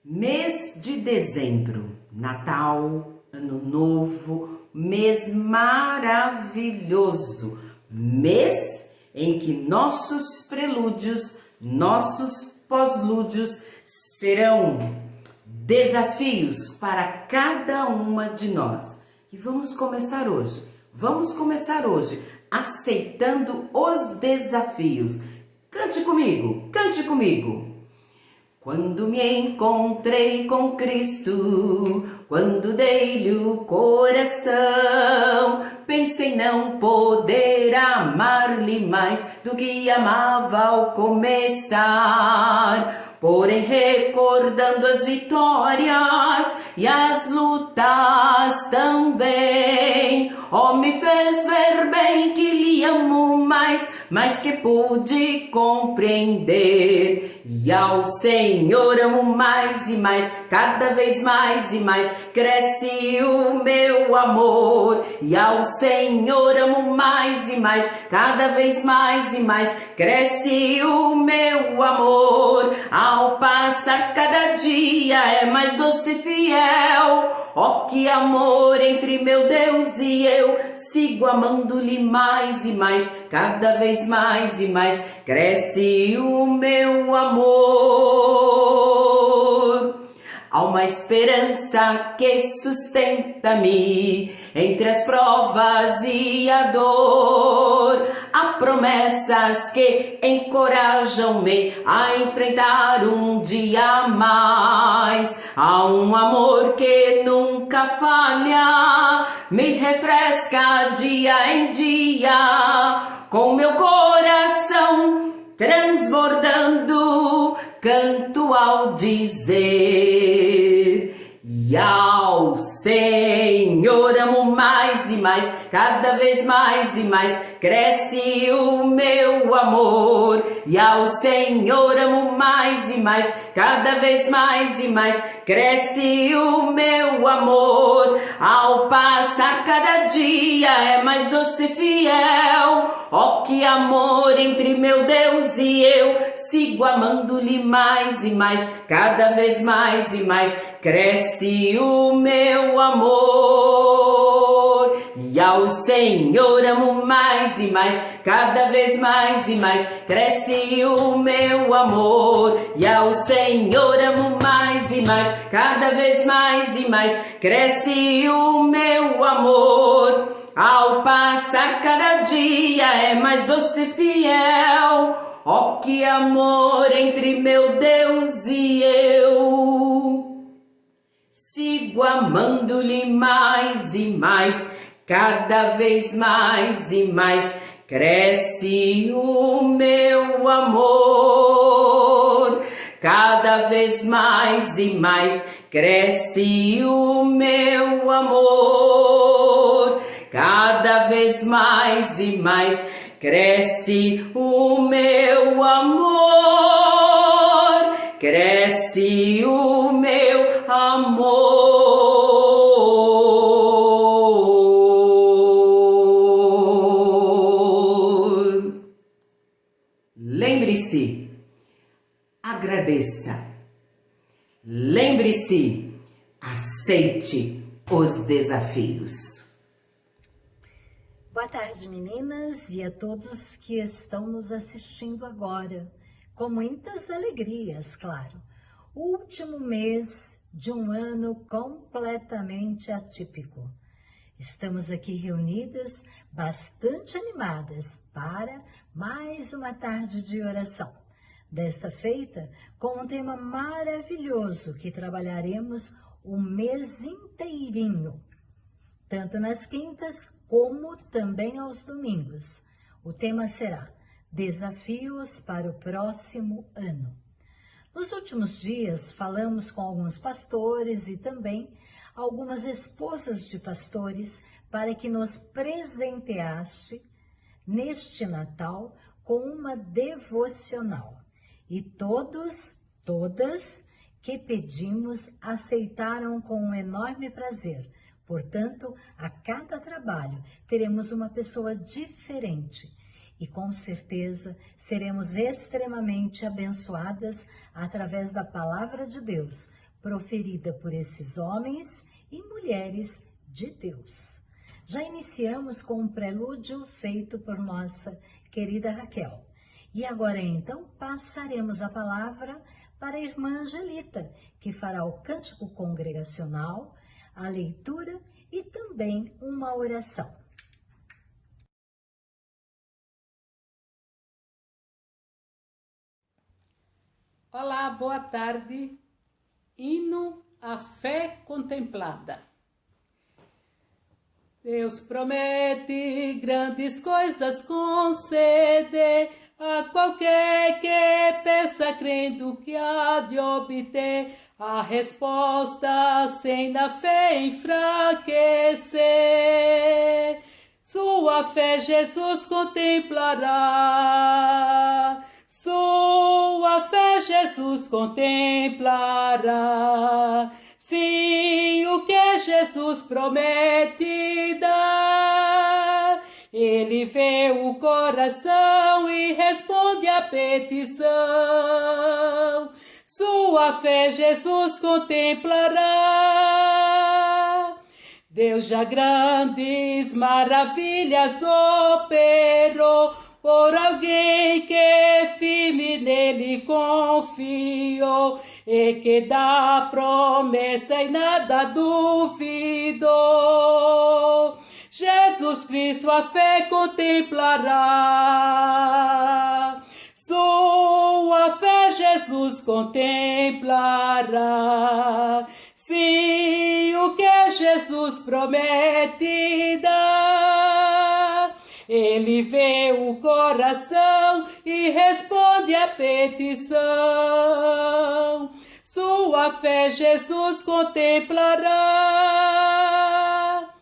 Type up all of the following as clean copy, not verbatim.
Mês de dezembro, Natal, Ano Novo, mês maravilhoso, mês em que nossos prelúdios, nossos pós-lúdios serão desafios para cada uma de nós. E vamos começar hoje aceitando os desafios. Cante comigo, cante comigo. Quando me encontrei com Cristo, quando dei-lhe o coração, pensei não poder amar-lhe mais do que amava ao começar. Porém, recordando as vitórias e as lutas também, me fez ver bem que lhe amo mais que pude compreender. E ao Senhor amo mais e mais, cada vez mais e mais, cresce o meu amor. E ao Senhor amo mais e mais, cada vez mais e mais, cresce o meu amor. Ao passar cada dia é mais doce e fiel. Oh, que amor entre meu Deus e eu, sigo amando-lhe mais e mais, cada vez mais e mais, cresce o meu amor. Há uma esperança que sustenta-me entre as provas e a dor. Há promessas que encorajam-me a enfrentar um dia mais. Há um amor que nunca falha, me refresca dia em dia, com meu coração transbordando, canto ao dizer: e ao Senhor amo mais e mais, cada vez mais e mais, cresce o meu amor. E ao Senhor amo mais e mais, cada vez mais e mais, cresce o meu amor. Ao passar cada dia é mais doce e fiel. Oh, que amor entre meu Deus e eu, sigo amando-lhe mais e mais, cada vez mais e mais, cresce o meu amor. E ao Senhor amo mais e mais, cada vez mais e mais, cresce o meu amor. E ao Senhor amo mais e mais, cada vez mais e mais, cresce o meu amor. Ao passar cada dia é mais doce e fiel. Oh, que amor entre meu Deus e eu, sigo amando-lhe mais e mais, cada vez mais e mais, cresce o meu amor. Cada vez mais e mais, cresce o meu amor. Cada vez mais e mais, cresce o meu amor, cresce o meu amor. Lembre-se, agradeça. Lembre-se, aceite os desafios. Boa tarde, meninas, e a todos que estão nos assistindo agora, com muitas alegrias, claro. O último mês de um ano completamente atípico. Estamos aqui reunidas, bastante animadas para mais uma tarde de oração. Desta feita, com um tema maravilhoso que trabalharemos o mês inteirinho, tanto nas quintas como também aos domingos. O tema será Desafios para o próximo ano. Nos últimos dias, falamos com alguns pastores e também algumas esposas de pastores para que nos presenteaste neste Natal com uma devocional. E todas que pedimos aceitaram com um enorme prazer. Portanto, a cada trabalho teremos uma pessoa diferente e com certeza seremos extremamente abençoadas através da palavra de Deus, proferida por esses homens e mulheres de Deus. Já iniciamos com um prelúdio feito por nossa querida Raquel. E agora então passaremos a palavra para a irmã Angelita, que fará o cântico congregacional, a leitura e também uma oração. Olá, boa tarde. Hino à fé contemplada. Deus promete grandes coisas conceder a qualquer que peça crendo que há de obter a resposta sem na fé enfraquecer. Sua fé Jesus contemplará. Sua fé Jesus contemplará. Sim, o que Jesus promete dar. Ele vê o coração e responde à petição. Sua fé Jesus contemplará. Deus já grandes maravilhas operou por alguém que firme nele confiou e que da promessa e nada duvidou. Jesus Cristo a fé contemplará. Sua fé Jesus contemplará. Sim, o que Jesus promete dar. Ele vê o coração e responde à petição. Sua fé Jesus contemplará.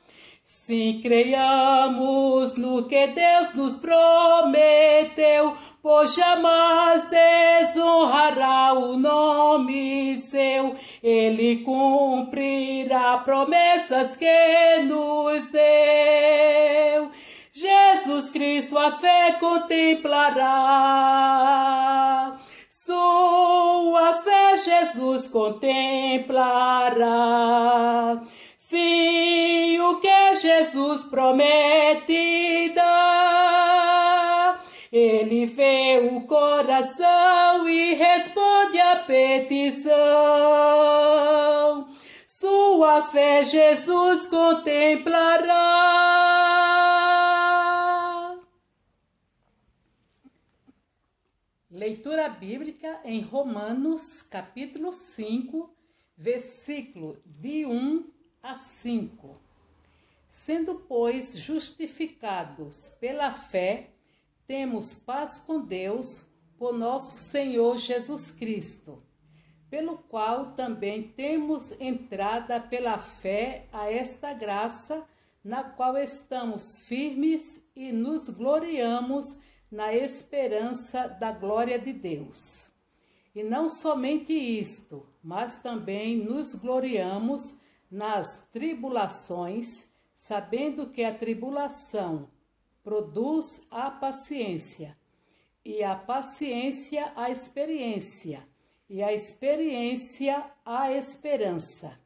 Sim, creiamos no que Deus nos prometeu, pois jamais desonrará o nome seu. Ele cumprirá promessas que nos deu. Jesus Cristo a fé contemplará. Sua fé Jesus contemplará. Sim, o que Jesus promete dar. Ele vê o coração e responde à petição. Sua fé Jesus contemplará. Leitura bíblica em Romanos, capítulo 5, versículo de 1 a 5. Sendo, pois, justificados pela fé, temos paz com Deus por nosso Senhor Jesus Cristo, pelo qual também temos entrada pela fé a esta graça, na qual estamos firmes e nos gloriamos na esperança da glória de Deus. E não somente isto, mas também nos gloriamos nas tribulações, sabendo que a tribulação produz a paciência, e a paciência a experiência, e a experiência a esperança.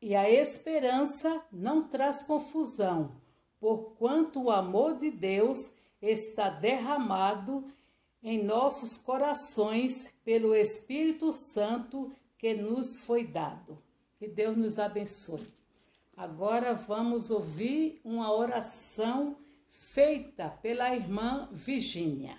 E a esperança não traz confusão, porquanto o amor de Deus está derramado em nossos corações pelo Espírito Santo que nos foi dado. Que Deus nos abençoe. Agora vamos ouvir uma oração feita pela irmã Virgínia.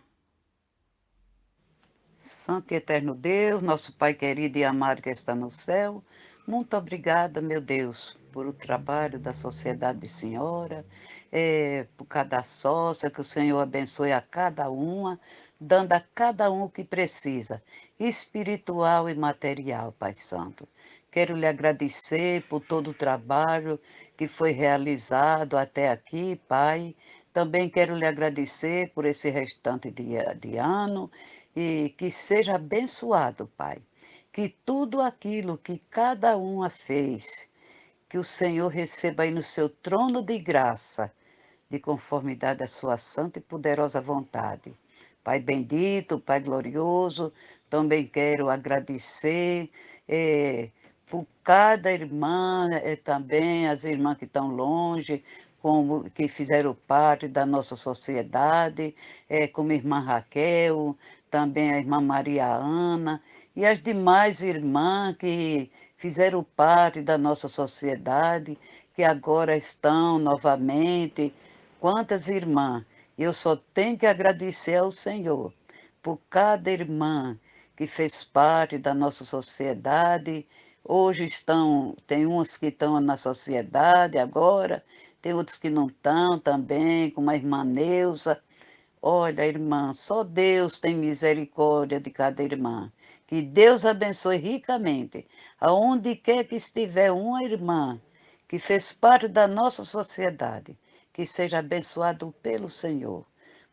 Santo e eterno Deus, nosso Pai querido e amado que está no céu, muito obrigada, meu Deus, por o trabalho da Sociedade de Senhora, por cada sócia, que o Senhor abençoe a cada uma, dando a cada um o que precisa, espiritual e material, Pai Santo. Quero lhe agradecer por todo o trabalho que foi realizado até aqui, Pai. Também quero lhe agradecer por esse restante de ano e que seja abençoado, Pai. Que tudo aquilo que cada uma fez, que o Senhor receba aí no seu trono de graça, de conformidade à sua santa e poderosa vontade. Pai bendito, Pai glorioso, também quero agradecer por cada irmã, também as irmãs que estão longe, como que fizeram parte da nossa sociedade, como a irmã Raquel, também a irmã Maria Ana, e as demais irmãs que fizeram parte da nossa sociedade, que agora estão novamente. Quantas irmãs! Eu só tenho que agradecer ao Senhor por cada irmã que fez parte da nossa sociedade. Hoje tem umas que estão na sociedade agora, tem outros que não estão também, como a irmã Neuza. Olha, irmã, só Deus tem misericórdia de cada irmã. Que Deus abençoe ricamente. Aonde quer que estiver uma irmã que fez parte da nossa sociedade, que seja abençoado pelo Senhor.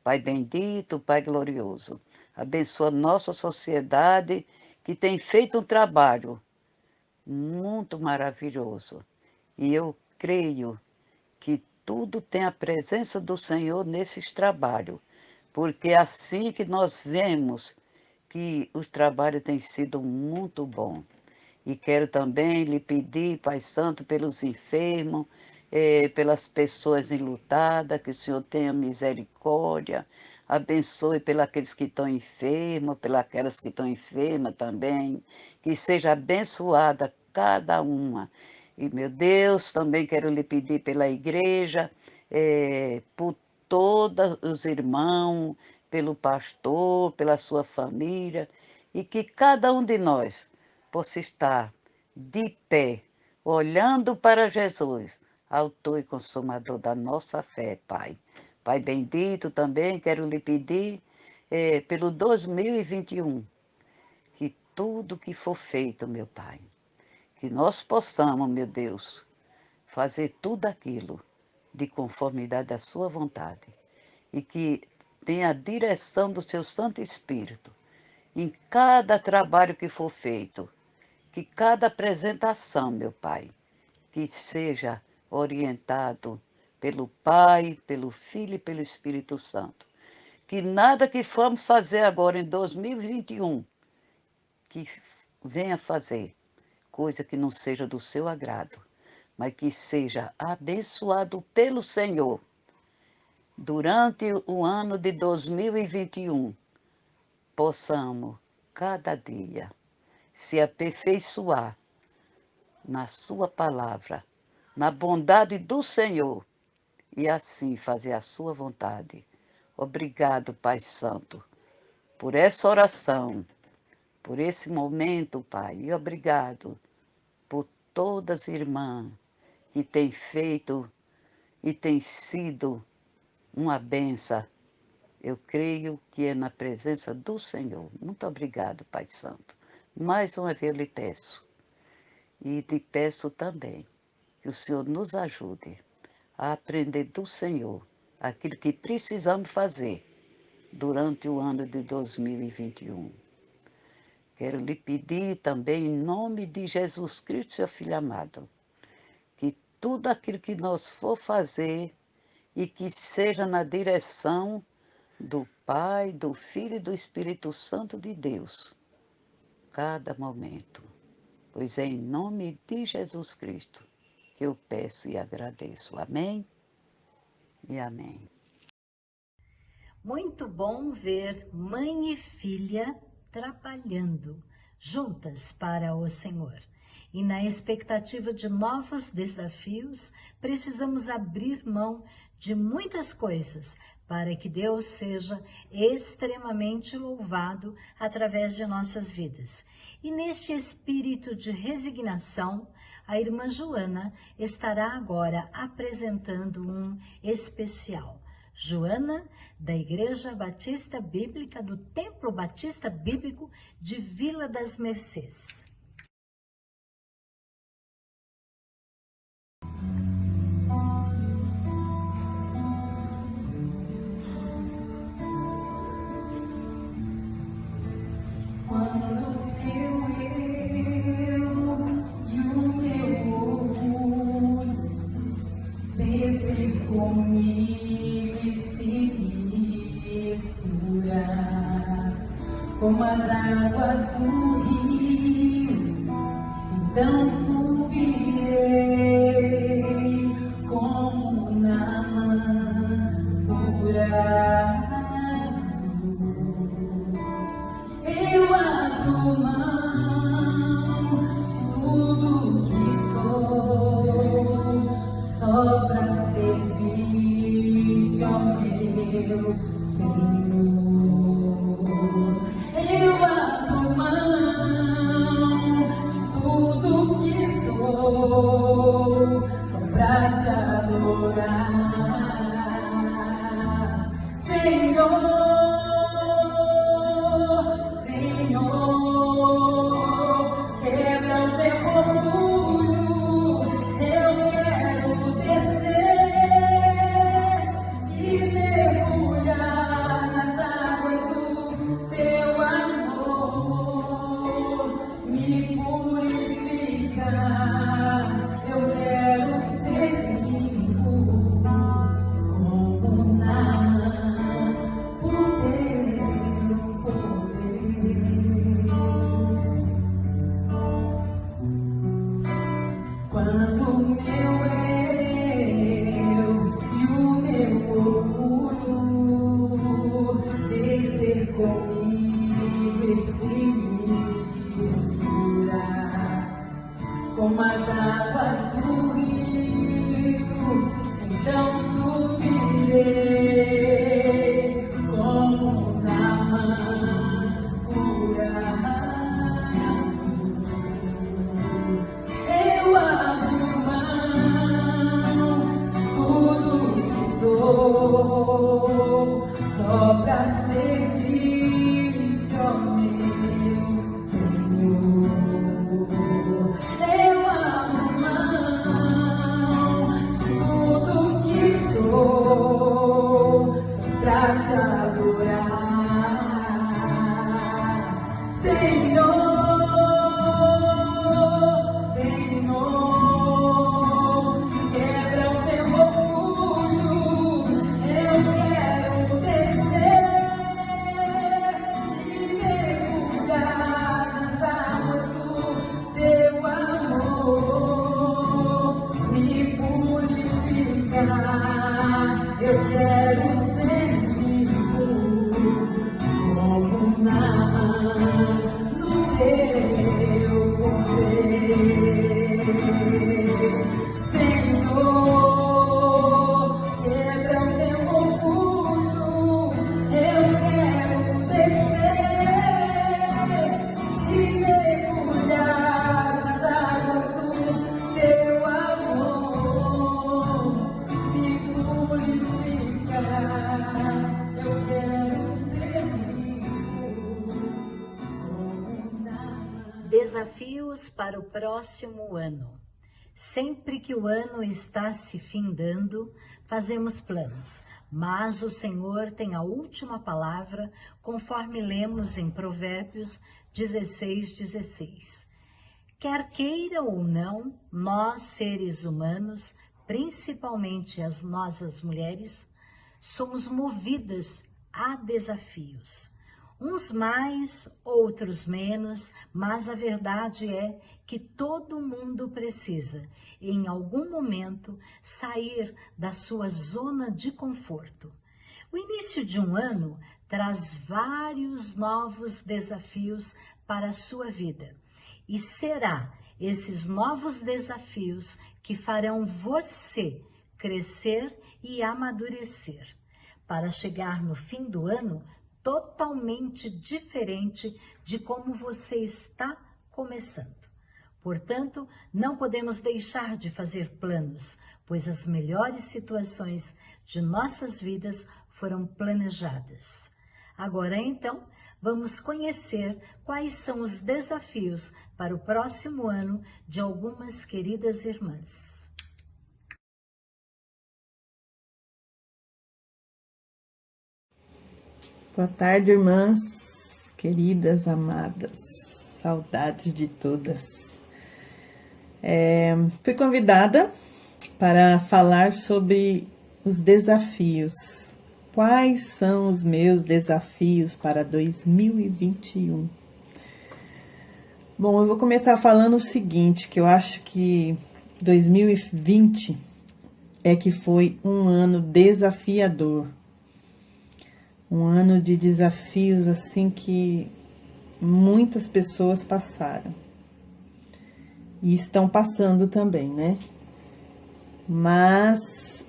Pai bendito, Pai glorioso, abençoa nossa sociedade que tem feito um trabalho muito maravilhoso. E eu creio que tudo tem a presença do Senhor nesses trabalhos, porque é assim que nós vemos que os trabalhos têm sido muito bons. E quero também lhe pedir, Pai Santo, pelos enfermos, pelas pessoas enlutadas, que o Senhor tenha misericórdia, abençoe pelos aqueles que estão enfermos, pelas aquelas que estão enfermas também, que seja abençoada cada uma. E, meu Deus, também quero lhe pedir pela igreja, por todos os irmãos, pelo pastor, pela sua família, e que cada um de nós possa estar de pé, olhando para Jesus, autor e consumador da nossa fé, Pai. Pai bendito, também quero lhe pedir pelo 2021, que tudo que for feito, meu Pai, que nós possamos, meu Deus, fazer tudo aquilo de conformidade à sua vontade e que tenha a direção do seu Santo Espírito em cada trabalho que for feito, que cada apresentação, meu Pai, que seja orientado pelo Pai, pelo Filho e pelo Espírito Santo. Que nada que formos fazer agora em 2021, que venha fazer coisa que não seja do seu agrado, mas que seja abençoado pelo Senhor. Durante o ano de 2021, possamos, cada dia, se aperfeiçoar na sua palavra, na bondade do Senhor, e assim fazer a sua vontade. Obrigado, Pai Santo, por essa oração, por esse momento, Pai, e obrigado por todas as irmãs que têm feito e têm sido uma benção. Eu creio que é na presença do Senhor. Muito obrigado, Pai Santo. Mais uma vez eu lhe peço, e te peço também, que o Senhor nos ajude a aprender do Senhor aquilo que precisamos fazer durante o ano de 2021. Quero lhe pedir também, em nome de Jesus Cristo, seu Filho amado, que tudo aquilo que nós for fazer e que seja na direção do Pai, do Filho e do Espírito Santo de Deus, cada momento. Pois é em nome de Jesus Cristo que eu peço e agradeço. Amém e amém. Muito bom ver mãe e filha trabalhando juntas para o Senhor. E na expectativa de novos desafios, precisamos abrir mão de muitas coisas para que Deus seja extremamente louvado através de nossas vidas. E neste espírito de resignação, a irmã Joana estará agora apresentando um especial. Joana, da Igreja Batista Bíblica do Templo Batista Bíblico de Vila das Mercês. Quando meu eu e o meu orgulho descem comigo e se misturar como as águas do rio, então subirei como Naamã curado. Eu abro mão de tudo que sou, só pra servir-te, ó meu Senhor. Eu abro mão de tudo que sou, só pra te adorar, Senhor. Quando o meu eu e o meu orgulho descer comigo e se misturar com as águas do rio, então subirei como Naamã curado. Eu abro mão de tudo que sou, só pra servir-te, ó meu Senhor. Eu abro mão de tudo que sou, só pra te adorar, Senhor. Eu quero ser vivo como Naamã no teu poder, Senhor. Quebra o meu orgulho, eu quero descer e mergulhar nas águas do teu amor. Eu quero ser vivo como Naamã. Desafios para o próximo ano. Sempre que o ano está se findando, fazemos planos, mas o Senhor tem a última palavra, conforme lemos em Provérbios 16:16. Quer queira ou não, nós, seres humanos, principalmente as nossas mulheres, somos movidas a desafios. Uns mais, outros menos, mas a verdade é que todo mundo precisa, em algum momento, sair da sua zona de conforto. O início de um ano traz vários novos desafios para a sua vida, e será esses novos desafios que farão você crescer e amadurecer, para chegar no fim do ano totalmente diferente de como você está começando. Portanto, não podemos deixar de fazer planos, pois as melhores situações de nossas vidas foram planejadas. Agora, então, vamos conhecer quais são os desafios para o próximo ano de algumas queridas irmãs. Boa tarde, irmãs, queridas, amadas, saudades de todas. Fui convidada para falar sobre os desafios. Quais são os meus desafios para 2021? Bom, eu vou começar falando o seguinte, que eu acho que 2020 é que foi um ano desafiador. Um ano de desafios assim que muitas pessoas passaram. E estão passando também, né? Mas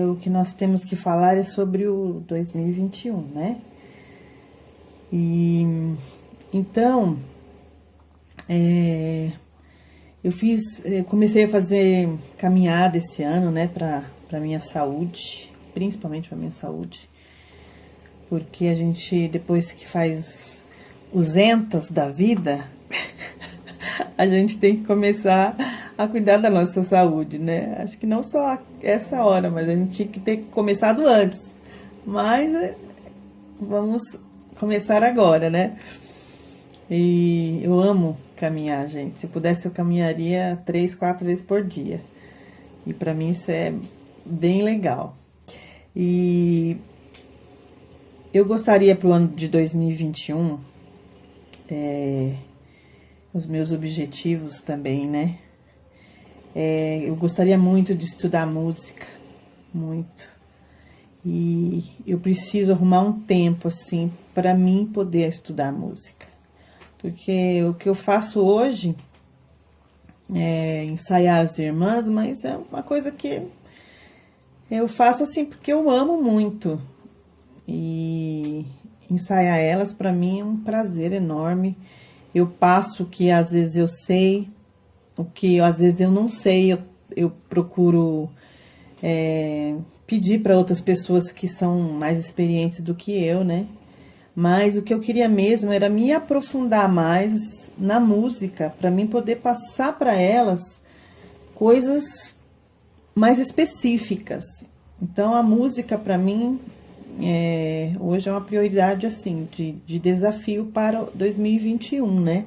o que nós temos que falar é sobre o 2021, né? E então, comecei a fazer caminhada esse ano, né, para minha saúde, principalmente para minha saúde, porque a gente, depois que faz os entas da vida, a gente tem que começar a cuidar da nossa saúde, né? Acho que não só essa hora, mas a gente tinha que ter começado antes. Mas vamos começar agora, né? E eu amo caminhar, gente. Se pudesse, eu caminharia 3, 4 vezes por dia. E para mim isso é bem legal. E eu gostaria para o ano de 2021, os meus objetivos também, né? Eu gostaria muito de estudar música, muito. E eu preciso arrumar um tempo, assim, para mim poder estudar música. Porque o que eu faço hoje é ensaiar as irmãs, mas é uma coisa que eu faço assim porque eu amo muito. E ensaiar elas para mim é um prazer enorme. Eu passo o que às vezes eu sei, o que às vezes eu não sei, eu procuro pedir para outras pessoas que são mais experientes do que eu, né? Mas o que eu queria mesmo era me aprofundar mais na música, para mim poder passar para elas coisas mais específicas. Então a música para mim hoje é uma prioridade assim de desafio para 2021, né?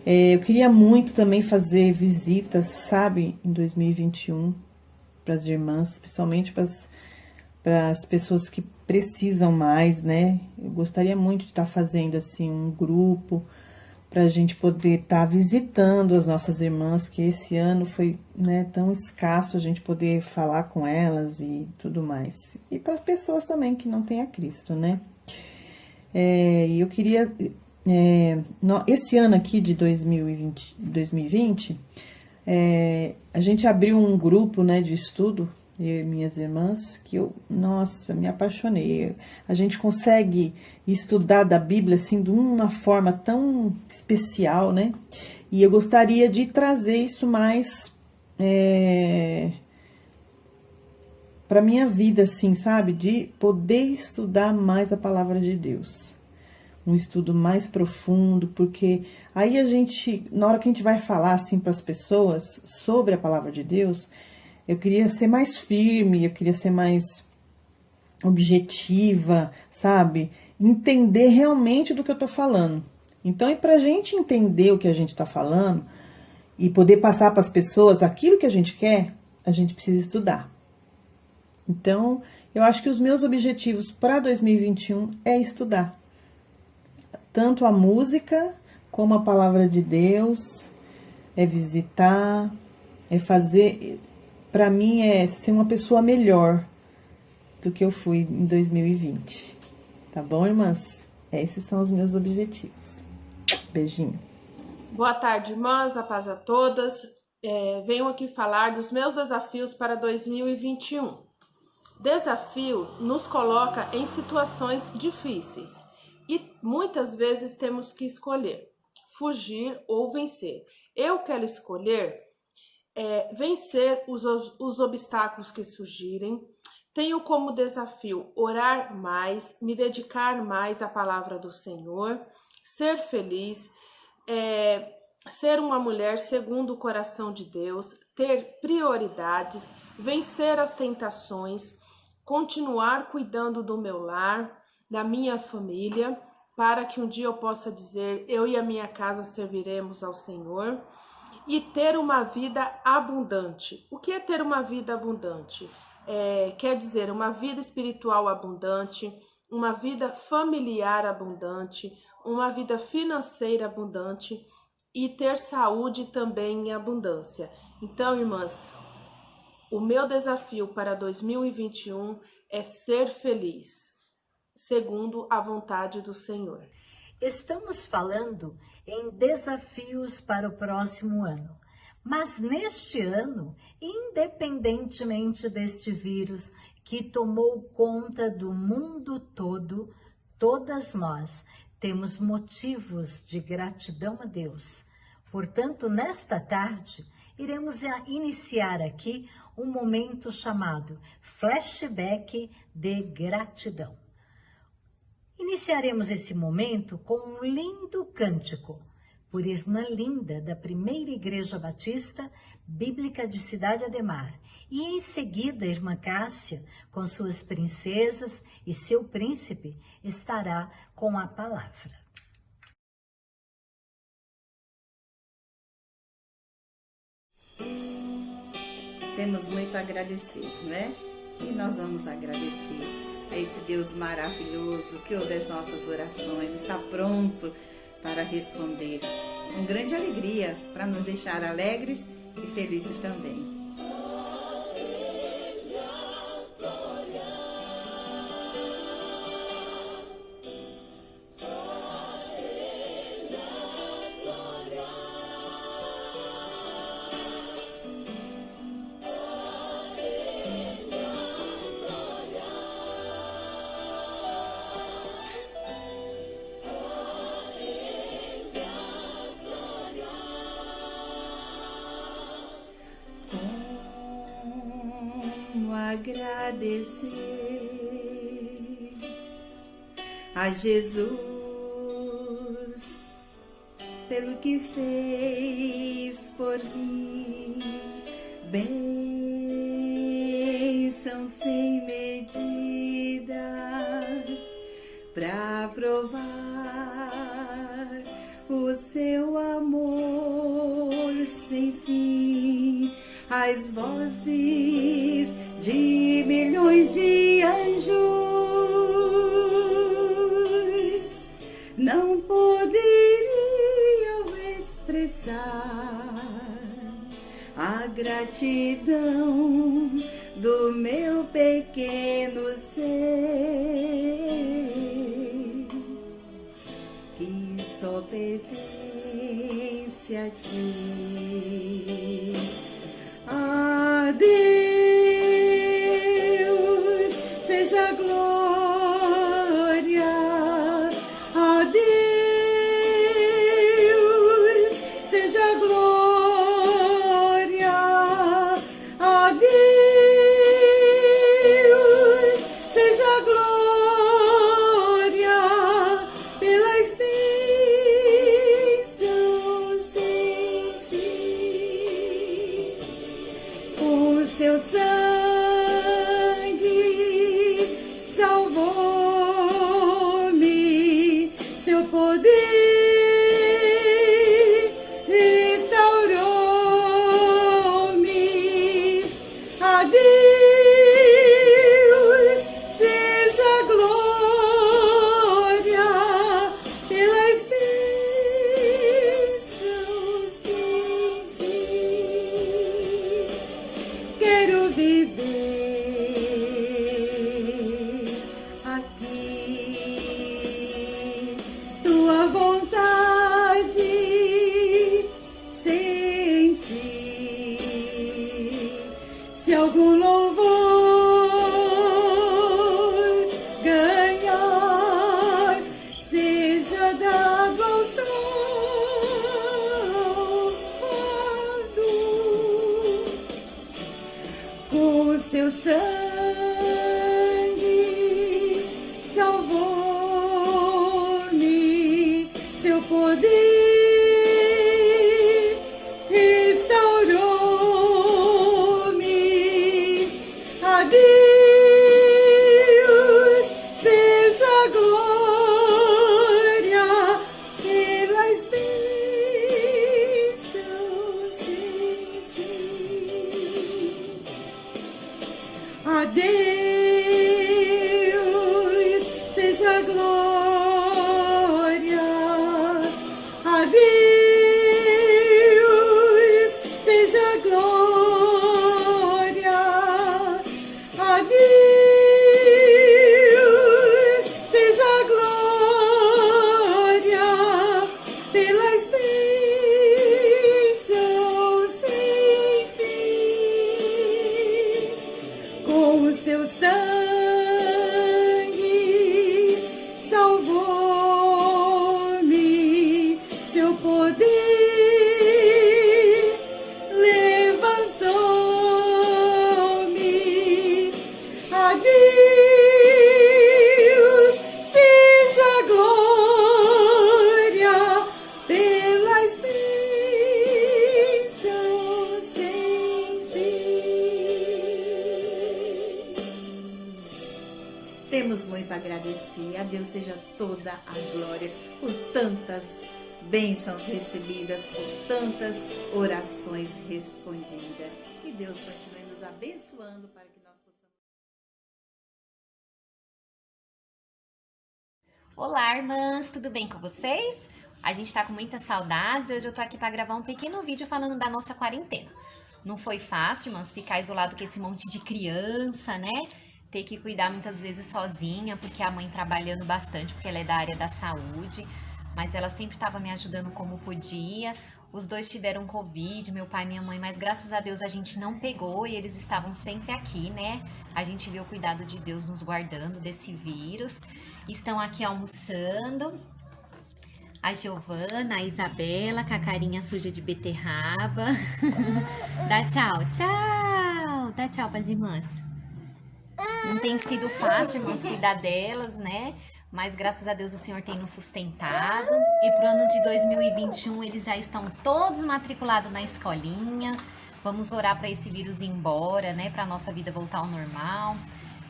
Eu queria muito também fazer visitas, sabe, em 2021 para as irmãs, principalmente para as pessoas que precisam mais, né? Eu gostaria muito de estar fazendo assim um grupo para a gente poder estar visitando as nossas irmãs, que esse ano foi, né, tão escasso a gente poder falar com elas e tudo mais. E para as pessoas também que não têm a Cristo, né? E eu queria, esse ano aqui de 2020 a gente abriu um grupo, né, de estudo, eu e minhas irmãs, que nossa, me apaixonei. A gente consegue estudar da Bíblia assim de uma forma tão especial, né? E eu gostaria de trazer isso mais para minha vida, assim, sabe? De poder estudar mais a palavra de Deus. Um estudo mais profundo, porque aí a gente, na hora que a gente vai falar assim para as pessoas sobre a palavra de Deus, eu queria ser mais firme, eu queria ser mais objetiva, sabe? Entender realmente do que eu tô falando. Então, e pra gente entender o que a gente tá falando e poder passar para as pessoas aquilo que a gente quer, a gente precisa estudar. Então, eu acho que os meus objetivos para 2021 é estudar. Tanto a música como a palavra de Deus, é visitar, é fazer... Para mim é ser uma pessoa melhor do que eu fui em 2020. Tá bom, irmãs? Esses são os meus objetivos. Beijinho. Boa tarde, irmãs. A paz a todas. Venho aqui falar dos meus desafios para 2021. Desafio nos coloca em situações difíceis e muitas vezes temos que escolher fugir ou vencer. Eu quero escolher vencer os obstáculos que surgirem. Tenho como desafio orar mais, me dedicar mais à palavra do Senhor, ser feliz, ser uma mulher segundo o coração de Deus, ter prioridades, vencer as tentações, continuar cuidando do meu lar, da minha família, para que um dia eu possa dizer, eu e a minha casa serviremos ao Senhor. E ter uma vida abundante. O que é ter uma vida abundante? Quer dizer, uma vida espiritual abundante, uma vida familiar abundante, uma vida financeira abundante e ter saúde também em abundância. Então, irmãs, o meu desafio para 2021 é ser feliz, segundo a vontade do Senhor. Estamos falando em desafios para o próximo ano. Mas neste ano, independentemente deste vírus que tomou conta do mundo todo, todas nós temos motivos de gratidão a Deus. Portanto, nesta tarde, iremos iniciar aqui um momento chamado Flashback de Gratidão. Iniciaremos esse momento com um lindo cântico por Irmã Linda, da Primeira Igreja Batista Bíblica de Cidade Ademar. E em seguida, Irmã Cássia, com suas princesas e seu príncipe, estará com a palavra. Temos muito a agradecer, né? E nós vamos agradecer a esse Deus maravilhoso que ouve as nossas orações, está pronto para responder, com grande alegria, para nos deixar alegres e felizes também. Agradecer a Jesus pelo que fez por mim, bênção sem medida, pra provar o seu amor sem fim, as vozes de milhões de anjos não poderiam expressar a gratidão do meu pequeno ser, que só pertence a ti. A Deus seja a glória, a Deus seja a glória, a Deus seja a glória pelas bênçãos sem fim. O seu sangue salvou-me, seu poder restaurou-me. A Deus seja a glória pelas bênçãos sem fim. Quero viver aqui tua vontade, sentir se algum louvor ganhar, seja dado ao salvador. Com o seu sangue salvou-me, seu poder restaurou-me. A Deus seja a glória pelas bênçãos sem fim. A Deus seja a glória, a Deus seu sangue salvou-me, seu poder levantou-me. A Deus seja a glória pelas bênçãos sem fim. Temos muito a agradecer. A Deus seja toda a glória por tantas bênçãos recebidas, por tantas orações respondidas. Que Deus continue nos abençoando para que nós possamos. Olá, irmãs, tudo bem com vocês? A gente tá com muitas saudades e hoje eu tô aqui para gravar um pequeno vídeo falando da nossa quarentena. Não foi fácil, irmãs, ficar isolado com esse monte de criança, né? Ter que cuidar muitas vezes sozinha, porque a mãe trabalhando bastante, porque ela é da área da saúde, mas ela sempre estava me ajudando como podia. Os dois tiveram Covid, meu pai e minha mãe, mas graças a Deus a gente não pegou e eles estavam sempre aqui, né? A gente viu o cuidado de Deus nos guardando desse vírus. Estão aqui almoçando. A Giovana, a Isabela, com a carinha suja de beterraba. Dá tchau, tchau. Dá tchau pras irmãs. Não tem sido fácil, irmãos, cuidar delas, né? Mas graças a Deus o Senhor tem nos sustentado. E pro ano de 2021 eles já estão todos matriculados na escolinha. Vamos orar para esse vírus ir embora, né? Para nossa vida voltar ao normal.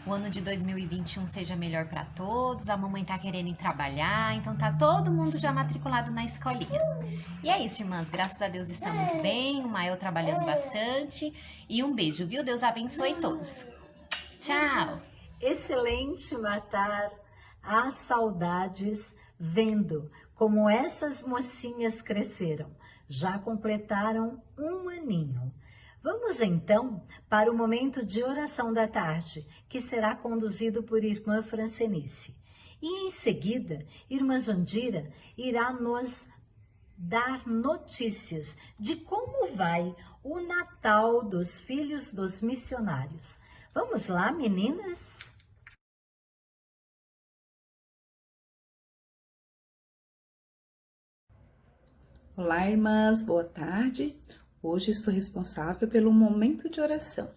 O ano de 2021 seja melhor para todos. A mamãe tá querendo ir trabalhar, então tá todo mundo já matriculado na escolinha. E é isso, irmãs. Graças a Deus estamos bem. O Mael trabalhando bastante. E um beijo, viu? Deus abençoe todos. Tchau! Excelente matar as saudades vendo como essas mocinhas cresceram. Já completaram 1 aninho. Vamos então para o momento de oração da tarde, que será conduzido por Irmã Francenice. E em seguida, Irmã Jandira irá nos dar notícias de como vai o Natal dos Filhos dos Missionários. Vamos lá, meninas? Olá, irmãs, boa tarde. Hoje estou responsável pelo momento de oração.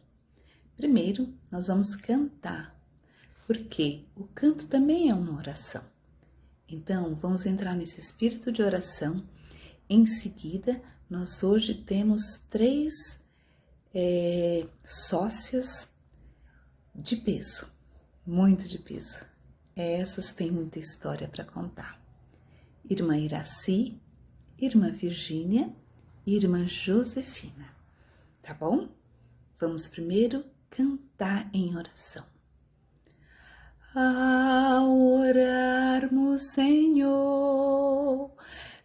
Primeiro, nós vamos cantar, porque o canto também é uma oração. Então, vamos entrar nesse espírito de oração. Em seguida, nós hoje temos 3 sócias de peso, muito de peso. Essas têm muita história para contar. Irmã Iraci, Irmã Virgínia e Irmã Josefina, tá bom? Vamos primeiro cantar em oração. Ao orarmos, Senhor,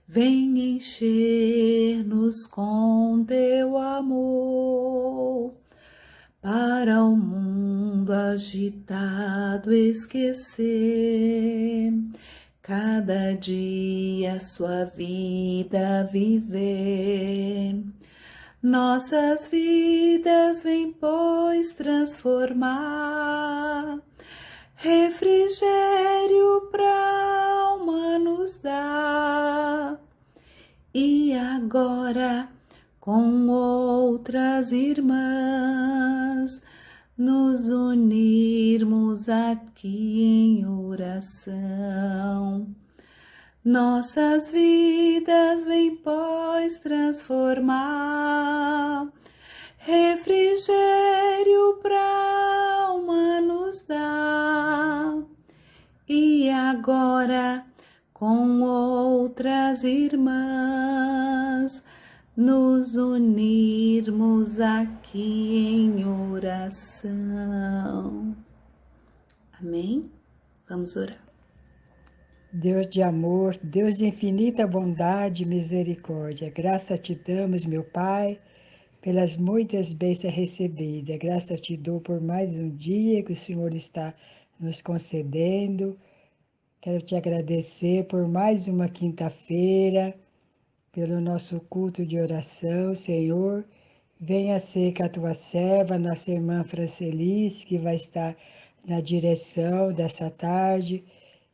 vem encher-nos com teu amor, para o mundo agitado esquecer, cada dia sua vida viver. Nossas vidas vem, pois, transformar, refrigério pra alma nos dá. E agora, com outras irmãs, nos unirmos aqui em oração. Nossas vidas vem, pois, transformar, refrigério pra alma nos dá. E agora, com outras irmãs, nos unirmos aqui em oração. Amém? Vamos orar. Deus de amor, Deus de infinita bondade e misericórdia, graça te damos, meu Pai, pelas muitas bênçãos recebidas. Graça te dou por mais um dia que o Senhor está nos concedendo. Quero te agradecer por mais uma quinta-feira, pelo nosso culto de oração, Senhor. Venha ser com a tua serva, nossa irmã Francelice, que vai estar na direção dessa tarde.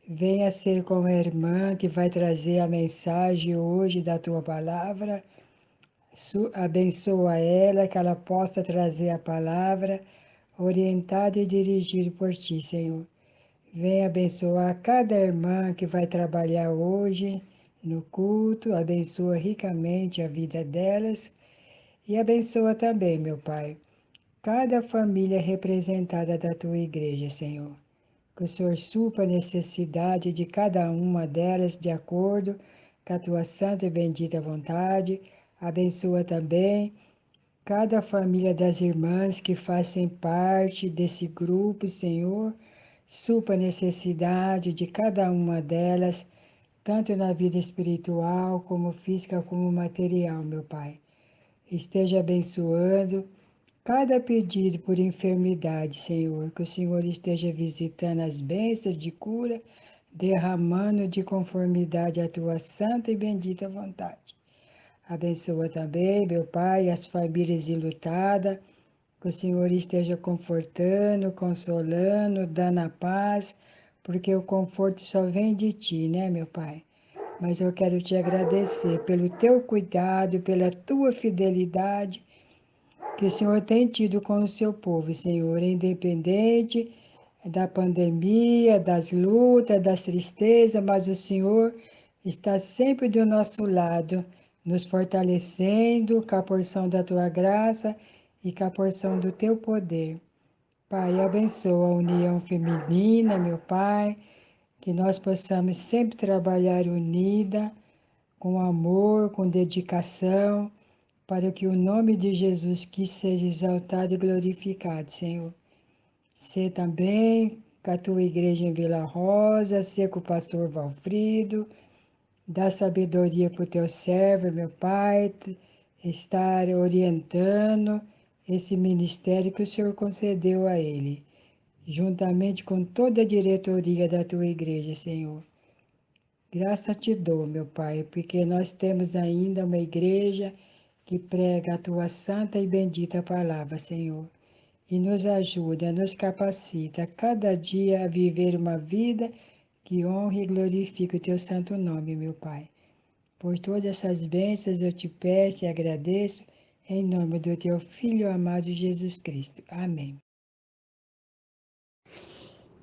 Venha ser com a irmã que vai trazer a mensagem hoje da tua palavra. Abençoa ela, que ela possa trazer a palavra orientada e dirigida por ti, Senhor. Venha abençoar cada irmã que vai trabalhar hoje no culto. Abençoa ricamente a vida delas. E abençoa também, meu Pai, cada família representada da tua igreja, Senhor. Que o Senhor supra a necessidade de cada uma delas de acordo com a tua santa e bendita vontade. Abençoa também cada família das irmãs que fazem parte desse grupo, Senhor. Supra a necessidade de cada uma delas, tanto na vida espiritual, como física, como material, meu Pai. Esteja abençoando cada pedido por enfermidade, Senhor, que o Senhor esteja visitando as bênçãos de cura, derramando de conformidade à tua santa e bendita vontade. Abençoa também, meu Pai, as famílias enlutadas, que o Senhor esteja confortando, consolando, dando a paz, porque o conforto só vem de ti, né, meu Pai? Mas eu quero te agradecer pelo teu cuidado, pela tua fidelidade que o Senhor tem tido com o seu povo, Senhor, independente da pandemia, das lutas, das tristezas, mas o Senhor está sempre do nosso lado, nos fortalecendo com a porção da tua graça e com a porção do teu poder. Pai, abençoa a união feminina, meu Pai, que nós possamos sempre trabalhar unida, com amor, com dedicação, para que o nome de Jesus que seja exaltado e glorificado, Senhor. Ser também com a tua igreja em Vila Rosa, ser com o pastor Valfrido, dá sabedoria para o teu servo, meu Pai, estar orientando esse ministério que o Senhor concedeu a ele, juntamente com toda a diretoria da tua igreja, Senhor. Graça te dou, meu Pai, porque nós temos ainda uma igreja que prega a tua santa e bendita palavra, Senhor, e nos ajuda, nos capacita a cada dia a viver uma vida que honre e glorifique o teu santo nome, meu Pai. Por todas essas bênçãos eu te peço e agradeço, em nome do teu Filho amado Jesus Cristo. Amém.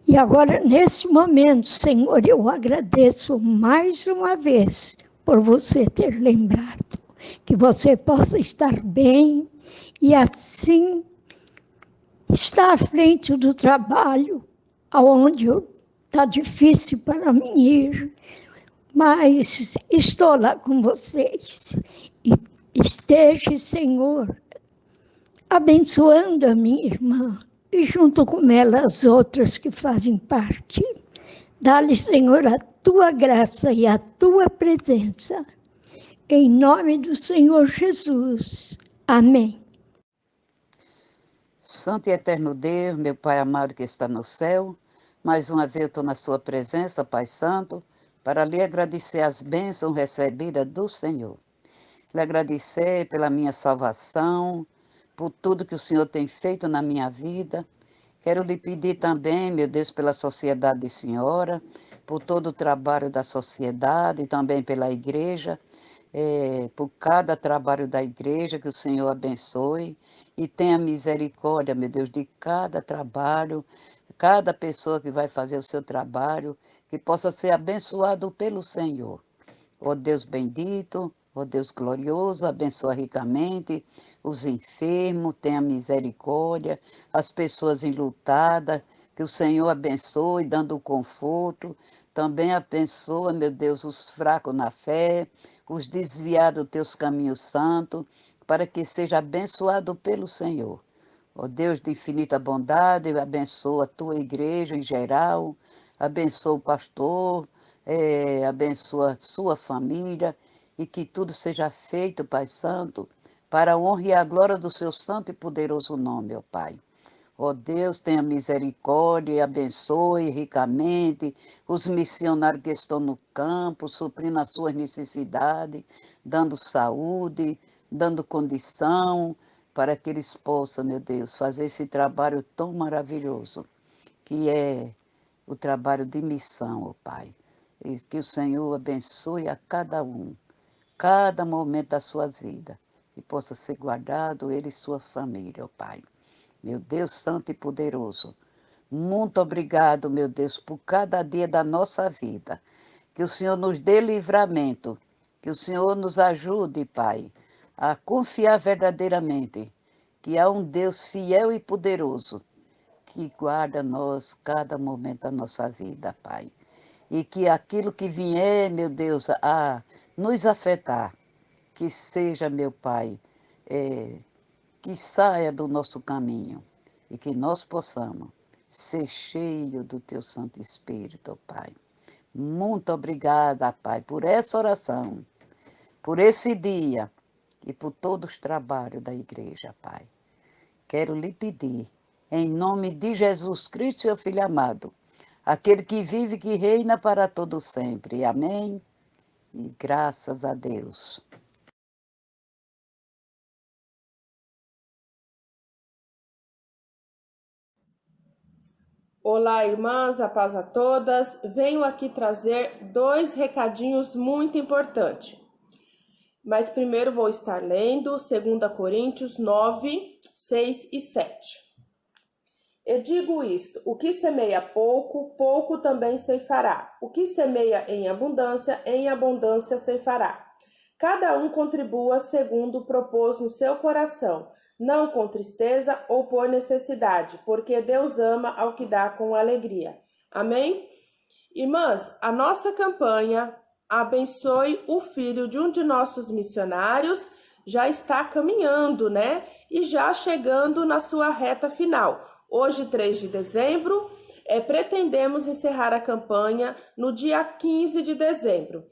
E agora, nesse momento, Senhor, eu agradeço mais uma vez por você ter lembrado, que você possa estar bem e assim estar à frente do trabalho, aonde está difícil para mim ir, mas estou lá com vocês. E esteja, Senhor, abençoando a minha irmã, e junto com ela as outras que fazem parte. Dá-lhe, Senhor, a tua graça e a tua presença. Em nome do Senhor Jesus. Amém. Santo e eterno Deus, meu Pai amado que está no céu, mais uma vez eu estou na sua presença, Pai Santo, para lhe agradecer as bênçãos recebidas do Senhor. Lhe agradecer pela minha salvação, por tudo que o Senhor tem feito na minha vida. Quero lhe pedir também, meu Deus, pela sociedade de senhora, por todo o trabalho da sociedade e também pela igreja, por cada trabalho da igreja, que o Senhor abençoe e tenha misericórdia, meu Deus, de cada trabalho, cada pessoa que vai fazer o seu trabalho, que possa ser abençoado pelo Senhor. Ó Deus bendito, ó Deus glorioso, abençoa ricamente os enfermos, tenha misericórdia, as pessoas enlutadas, que o Senhor abençoe, dando conforto. Também abençoa, meu Deus, os fracos na fé, os desviados dos teus caminhos santos, para que seja abençoado pelo Senhor. Ó Deus de infinita bondade, abençoa a tua igreja em geral, abençoa o pastor, abençoa a sua família e que tudo seja feito, Pai Santo, para a honra e a glória do seu santo e poderoso nome, ó Pai. Ó Deus, tenha misericórdia e abençoe ricamente os missionários que estão no campo, suprindo as suas necessidades, dando saúde, dando condição, para que eles possam, meu Deus, fazer esse trabalho tão maravilhoso, que é o trabalho de missão, ó Pai. E que o Senhor abençoe a cada momento das suas vidas, que possa ser guardado ele e sua família, ó Pai. Meu Deus santo e poderoso, muito obrigado, meu Deus, por cada dia da nossa vida. Que o Senhor nos dê livramento, que o Senhor nos ajude, Pai, a confiar verdadeiramente que há um Deus fiel e poderoso que guarda nós cada momento da nossa vida, Pai. E que aquilo que vier, meu Deus, a nos afetar, que seja, meu Pai, que saia do nosso caminho e que nós possamos ser cheios do Teu Santo Espírito, Pai. Muito obrigada, Pai, por essa oração, por esse dia e por todos os trabalhos da igreja, Pai. Quero lhe pedir, em nome de Jesus Cristo, seu Filho amado, aquele que vive e que reina para todo sempre. Amém? E graças a Deus. Olá, irmãs, a paz a todas. Venho aqui trazer 2 recadinhos muito importantes. Mas primeiro vou estar lendo 2 Coríntios 9, 6 e 7. Eu digo isto: o que semeia pouco, pouco também ceifará. O que semeia em abundância ceifará. Cada um contribua segundo propôs no seu coração, não com tristeza ou por necessidade, porque Deus ama ao que dá com alegria. Amém? Irmãs, a nossa campanha Abençoe o Filho de um de nossos missionários já está caminhando, né? E já chegando na sua reta final. Hoje, 3 de dezembro, pretendemos encerrar a campanha no dia 15 de dezembro.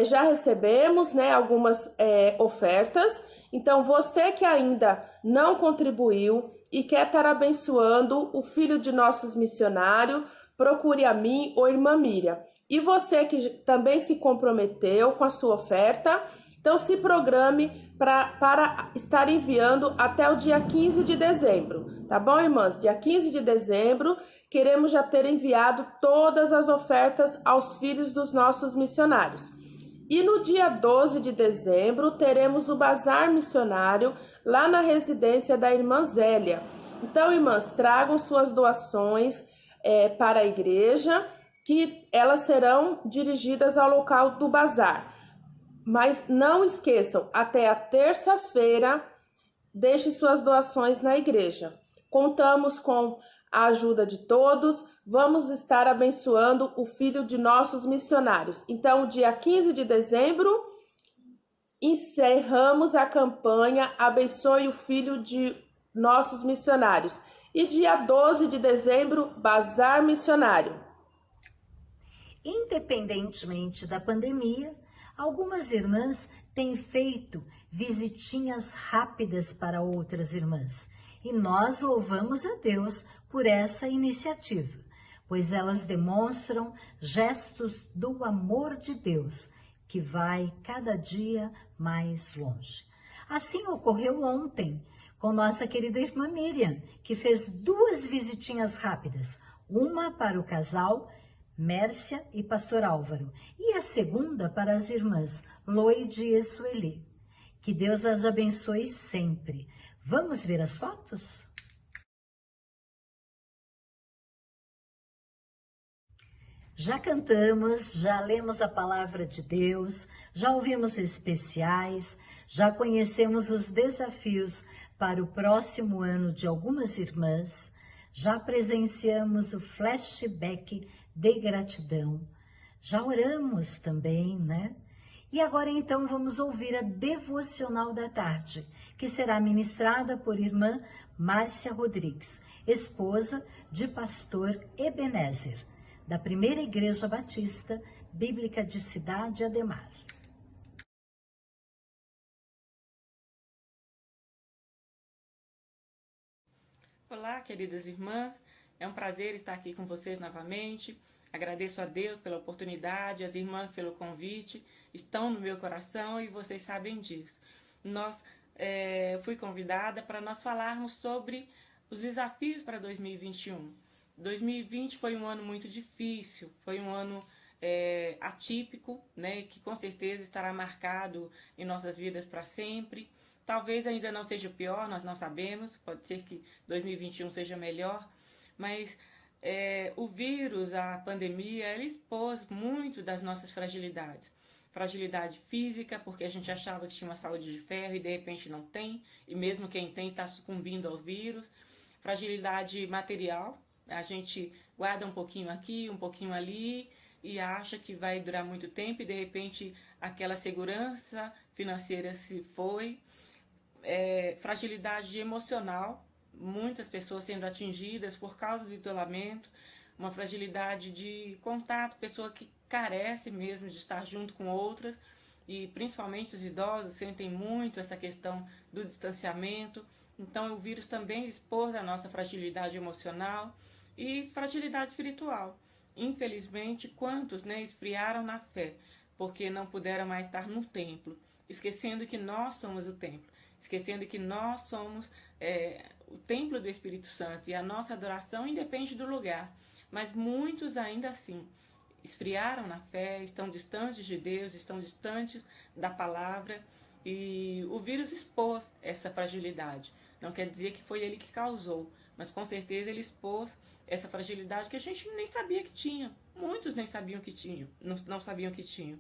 Já recebemos, né, algumas ofertas. Então, você que ainda não contribuiu e quer estar abençoando o filho de nossos missionários, procure a mim ou a irmã Miriam. E você que também se comprometeu com a sua oferta, então se programe para estar enviando até o dia 15 de dezembro. Tá bom, irmãs? Dia 15 de dezembro, queremos já ter enviado todas as ofertas aos filhos dos nossos missionários. E no dia 12 de dezembro, teremos o bazar missionário lá na residência da irmã Zélia. Então, irmãs, tragam suas doações para a igreja, que elas serão dirigidas ao local do bazar. Mas não esqueçam, até a terça-feira, deixe suas doações na igreja. Contamos com a ajuda de todos, vamos estar abençoando o filho de nossos missionários. Então, dia 15 de dezembro, encerramos a campanha Abençoe o Filho de Nossos Missionários. E dia 12 de dezembro, Bazar Missionário. Independentemente da pandemia, algumas irmãs têm feito visitinhas rápidas para outras irmãs. E nós louvamos a Deus por essa iniciativa, pois elas demonstram gestos do amor de Deus, que vai cada dia mais longe. Assim ocorreu ontem com nossa querida irmã Miriam, que fez 2 visitinhas rápidas, uma para o casal Mércia e pastor Álvaro, e a segunda para as irmãs Loide e Sueli. Que Deus as abençoe sempre. Vamos ver as fotos? Já cantamos, já lemos a palavra de Deus, já ouvimos especiais, já conhecemos os desafios para o próximo ano de algumas irmãs, já presenciamos o flashback de gratidão, já oramos também, né? E agora então vamos ouvir a devocional da tarde, que será ministrada por irmã Márcia Rodrigues, esposa de pastor Ebenezer, da Primeira Igreja Batista Bíblica de Cidade Ademar. Olá, queridas irmãs, é um prazer estar aqui com vocês novamente. Agradeço a Deus pela oportunidade, as irmãs pelo convite, estão no meu coração e vocês sabem disso. Nós fui convidada para nós falarmos sobre os desafios para 2021. 2020 foi um ano muito difícil, foi um ano atípico, né, que com certeza estará marcado em nossas vidas para sempre. Talvez ainda não seja o pior, nós não sabemos, pode ser que 2021 seja melhor, mas o vírus, a pandemia, ela expôs muito das nossas fragilidades. Fragilidade física, porque a gente achava que tinha uma saúde de ferro e de repente não tem, e mesmo quem tem está sucumbindo ao vírus. Fragilidade material, a gente guarda um pouquinho aqui, um pouquinho ali e acha que vai durar muito tempo e de repente aquela segurança financeira se foi. Fragilidade emocional, muitas pessoas sendo atingidas por causa do isolamento, uma fragilidade de contato, pessoa que carece mesmo de estar junto com outras, e principalmente os idosos sentem muito essa questão do distanciamento. Então o vírus também expôs a nossa fragilidade emocional e fragilidade espiritual. Infelizmente, quantos esfriaram na fé, porque não puderam mais estar no templo, esquecendo que nós somos o templo, esquecendo que nós somos o templo do Espírito Santo e a nossa adoração independe do lugar. Mas muitos ainda assim esfriaram na fé, estão distantes de Deus, estão distantes da palavra, e o vírus expôs essa fragilidade. Não quer dizer que foi ele que causou, mas com certeza ele expôs essa fragilidade que a gente nem sabia que tinha. Muitos nem sabiam que tinham, não sabiam que tinham.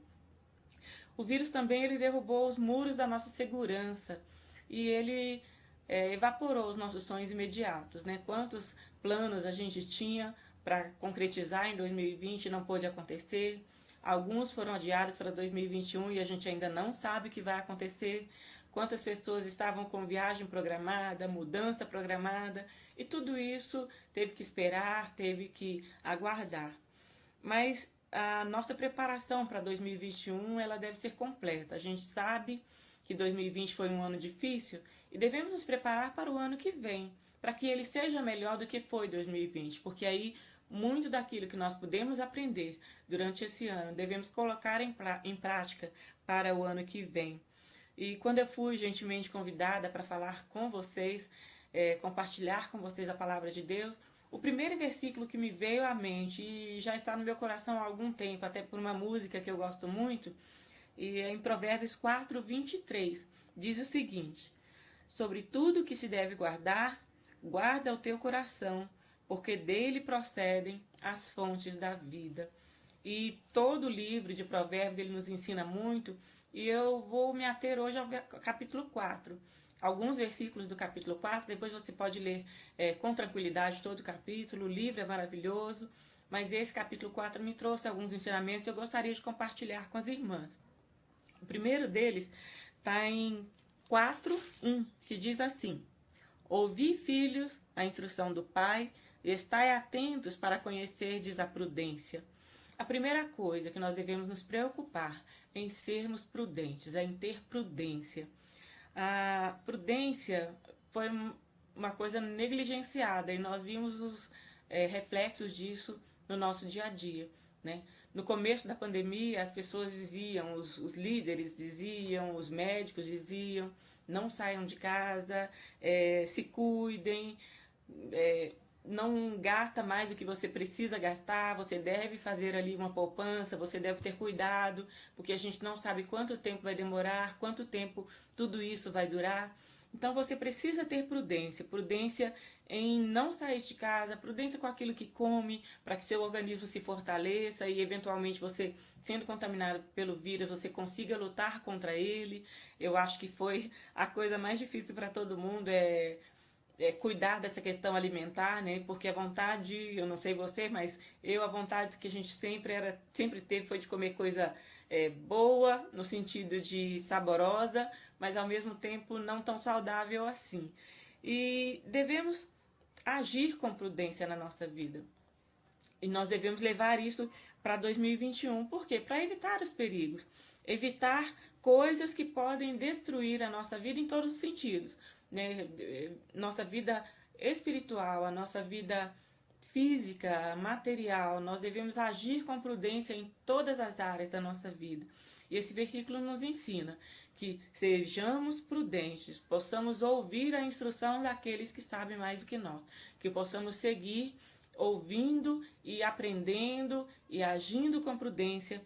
O vírus também ele derrubou os muros da nossa segurança e ele evaporou os nossos sonhos imediatos, né? Quantos planos a gente tinha para concretizar em 2020 não pôde acontecer. Alguns foram adiados para 2021 e a gente ainda não sabe o que vai acontecer. Quantas pessoas estavam com viagem programada, mudança programada, e tudo isso teve que esperar, teve que aguardar. Mas a nossa preparação para 2021 ela deve ser completa. A gente sabe que 2020 foi um ano difícil e devemos nos preparar para o ano que vem, para que ele seja melhor do que foi 2020, porque aí muito daquilo que nós pudemos aprender durante esse ano devemos colocar em prática para o ano que vem. E quando eu fui gentilmente convidada para falar com vocês, compartilhar com vocês a palavra de Deus, o primeiro versículo que me veio à mente, e já está no meu coração há algum tempo, até por uma música que eu gosto muito, e é em Provérbios 4:23, diz o seguinte: sobre tudo que se deve guardar, guarda o teu coração, porque dele procedem as fontes da vida. E todo o livro de Provérbios ele nos ensina muito, e eu vou me ater hoje ao capítulo 4. Alguns versículos do capítulo 4, depois você pode ler com tranquilidade todo o capítulo, o livro é maravilhoso, mas esse capítulo 4 me trouxe alguns ensinamentos e eu gostaria de compartilhar com as irmãs. O primeiro deles está em 4:1, que diz assim: ouvi, filhos, a instrução do Pai, e estai atentos para conhecerdes a prudência. A primeira coisa que nós devemos nos preocupar é em sermos prudentes, é em ter prudência. A prudência foi uma coisa negligenciada e nós vimos os reflexos disso no nosso dia a dia, né? No começo da pandemia, as pessoas diziam, os líderes diziam, os médicos diziam, não saiam de casa, se cuidem, não gasta mais do que você precisa gastar, você deve fazer ali uma poupança, você deve ter cuidado, porque a gente não sabe quanto tempo vai demorar, quanto tempo tudo isso vai durar. Então você precisa ter prudência, prudência em não sair de casa, prudência com aquilo que come, para que seu organismo se fortaleça e eventualmente você, sendo contaminado pelo vírus, você consiga lutar contra ele. Eu acho que foi a coisa mais difícil para todo mundo, cuidar dessa questão alimentar, né? Porque a vontade, eu não sei você, mas a vontade que a gente sempre teve foi de comer coisa boa, no sentido de saborosa, mas ao mesmo tempo não tão saudável assim. E devemos agir com prudência na nossa vida. E nós devemos levar isso para 2021. Por quê? Para evitar os perigos. Evitar coisas que podem destruir a nossa vida em todos os sentidos, né? Nossa vida espiritual, a nossa vida física, material. Nós devemos agir com prudência em todas as áreas da nossa vida. E esse versículo nos ensina que sejamos prudentes, possamos ouvir a instrução daqueles que sabem mais do que nós, que possamos seguir ouvindo e aprendendo e agindo com prudência,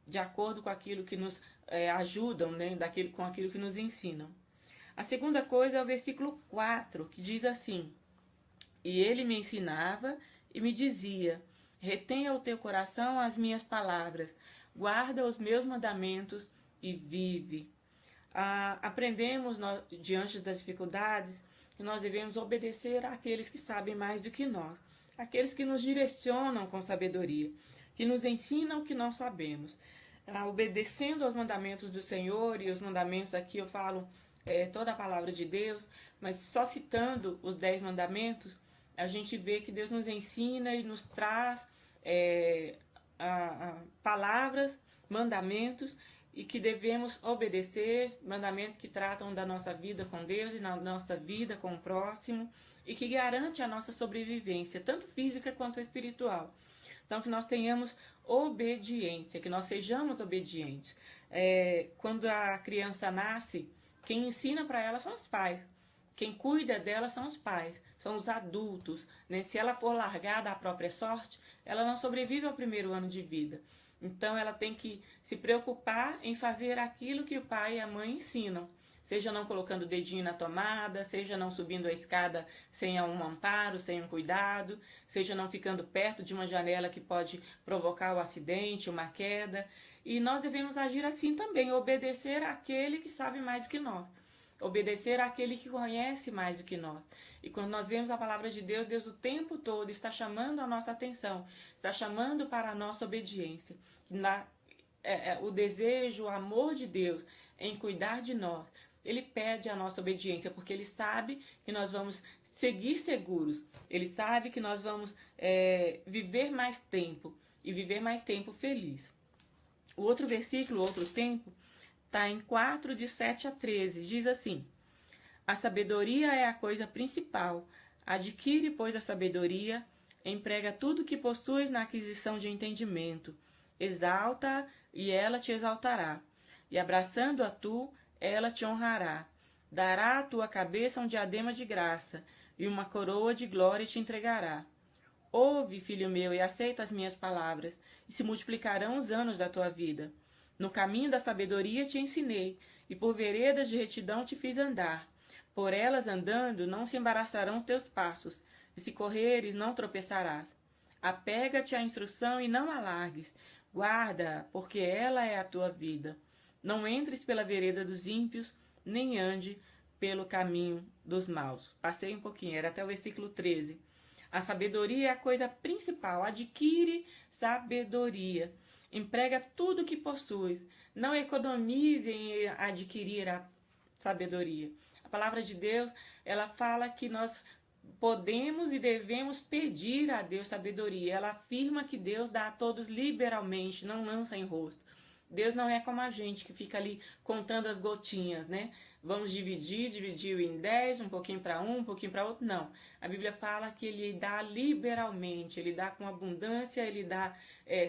de acordo com aquilo que nos ajudam, né? Com aquilo que nos ensinam. A segunda coisa é o versículo 4, que diz assim: e ele me ensinava e me dizia: retenha o teu coração as minhas palavras, guarda os meus mandamentos e vive. Aprendemos, diante das dificuldades, que nós devemos obedecer àqueles que sabem mais do que nós, aqueles que nos direcionam com sabedoria, que nos ensinam o que não sabemos. Obedecendo aos mandamentos do Senhor, e os mandamentos aqui eu falo toda a palavra de Deus, mas só citando os 10 mandamentos, a gente vê que Deus nos ensina e nos traz palavras, mandamentos, e que devemos obedecer, mandamentos que tratam da nossa vida com Deus e na nossa vida com o próximo, e que garante a nossa sobrevivência, tanto física quanto espiritual. Então, que nós tenhamos obediência, que nós sejamos obedientes. Quando a criança nasce, quem ensina para ela são os pais. Quem cuida dela são os pais, são os adultos, né? Se ela for largada à própria sorte, ela não sobrevive ao primeiro ano de vida. Então, ela tem que se preocupar em fazer aquilo que o pai e a mãe ensinam. Seja não colocando o dedinho na tomada, seja não subindo a escada sem um amparo, sem um cuidado, seja não ficando perto de uma janela que pode provocar o acidente, uma queda. E nós devemos agir assim também, obedecer àquele que sabe mais do que nós. Obedecer àquele que conhece mais do que nós. E quando nós vemos a palavra de Deus, Deus o tempo todo está chamando a nossa atenção, está chamando para a nossa obediência. O desejo, o amor de Deus em cuidar de nós, Ele pede a nossa obediência, porque Ele sabe que nós vamos seguir seguros. Ele sabe que nós vamos viver mais tempo, e viver mais tempo feliz. O outro versículo, o outro tempo, está em 4, de 7 a 13. Diz assim: a sabedoria é a coisa principal. Adquire, pois, a sabedoria, emprega tudo que possuis na aquisição de entendimento. Exalta, e ela te exaltará. E abraçando-a tu, ela te honrará. Dará à tua cabeça um diadema de graça, e uma coroa de glória te entregará. Ouve, filho meu, e aceita as minhas palavras, e se multiplicarão os anos da tua vida. No caminho da sabedoria te ensinei, e por veredas de retidão te fiz andar. Por elas andando, não se embaraçarão os teus passos, e se correres, não tropeçarás. Apega-te à instrução e não a largues. Guarda, porque ela é a tua vida. Não entres pela vereda dos ímpios, nem ande pelo caminho dos maus. Passei um pouquinho, era até o versículo 13. A sabedoria é a coisa principal. Adquire sabedoria. Emprega tudo que possuis. Não economize em adquirir a sabedoria. A palavra de Deus, ela fala que nós podemos e devemos pedir a Deus sabedoria. Ela afirma que Deus dá a todos liberalmente, não lança em rosto. Deus não é como a gente que fica ali contando as gotinhas, né? Vamos dividir em 10, um pouquinho para um pouquinho para outro. Não. A Bíblia fala que Ele dá liberalmente, Ele dá com abundância, Ele dá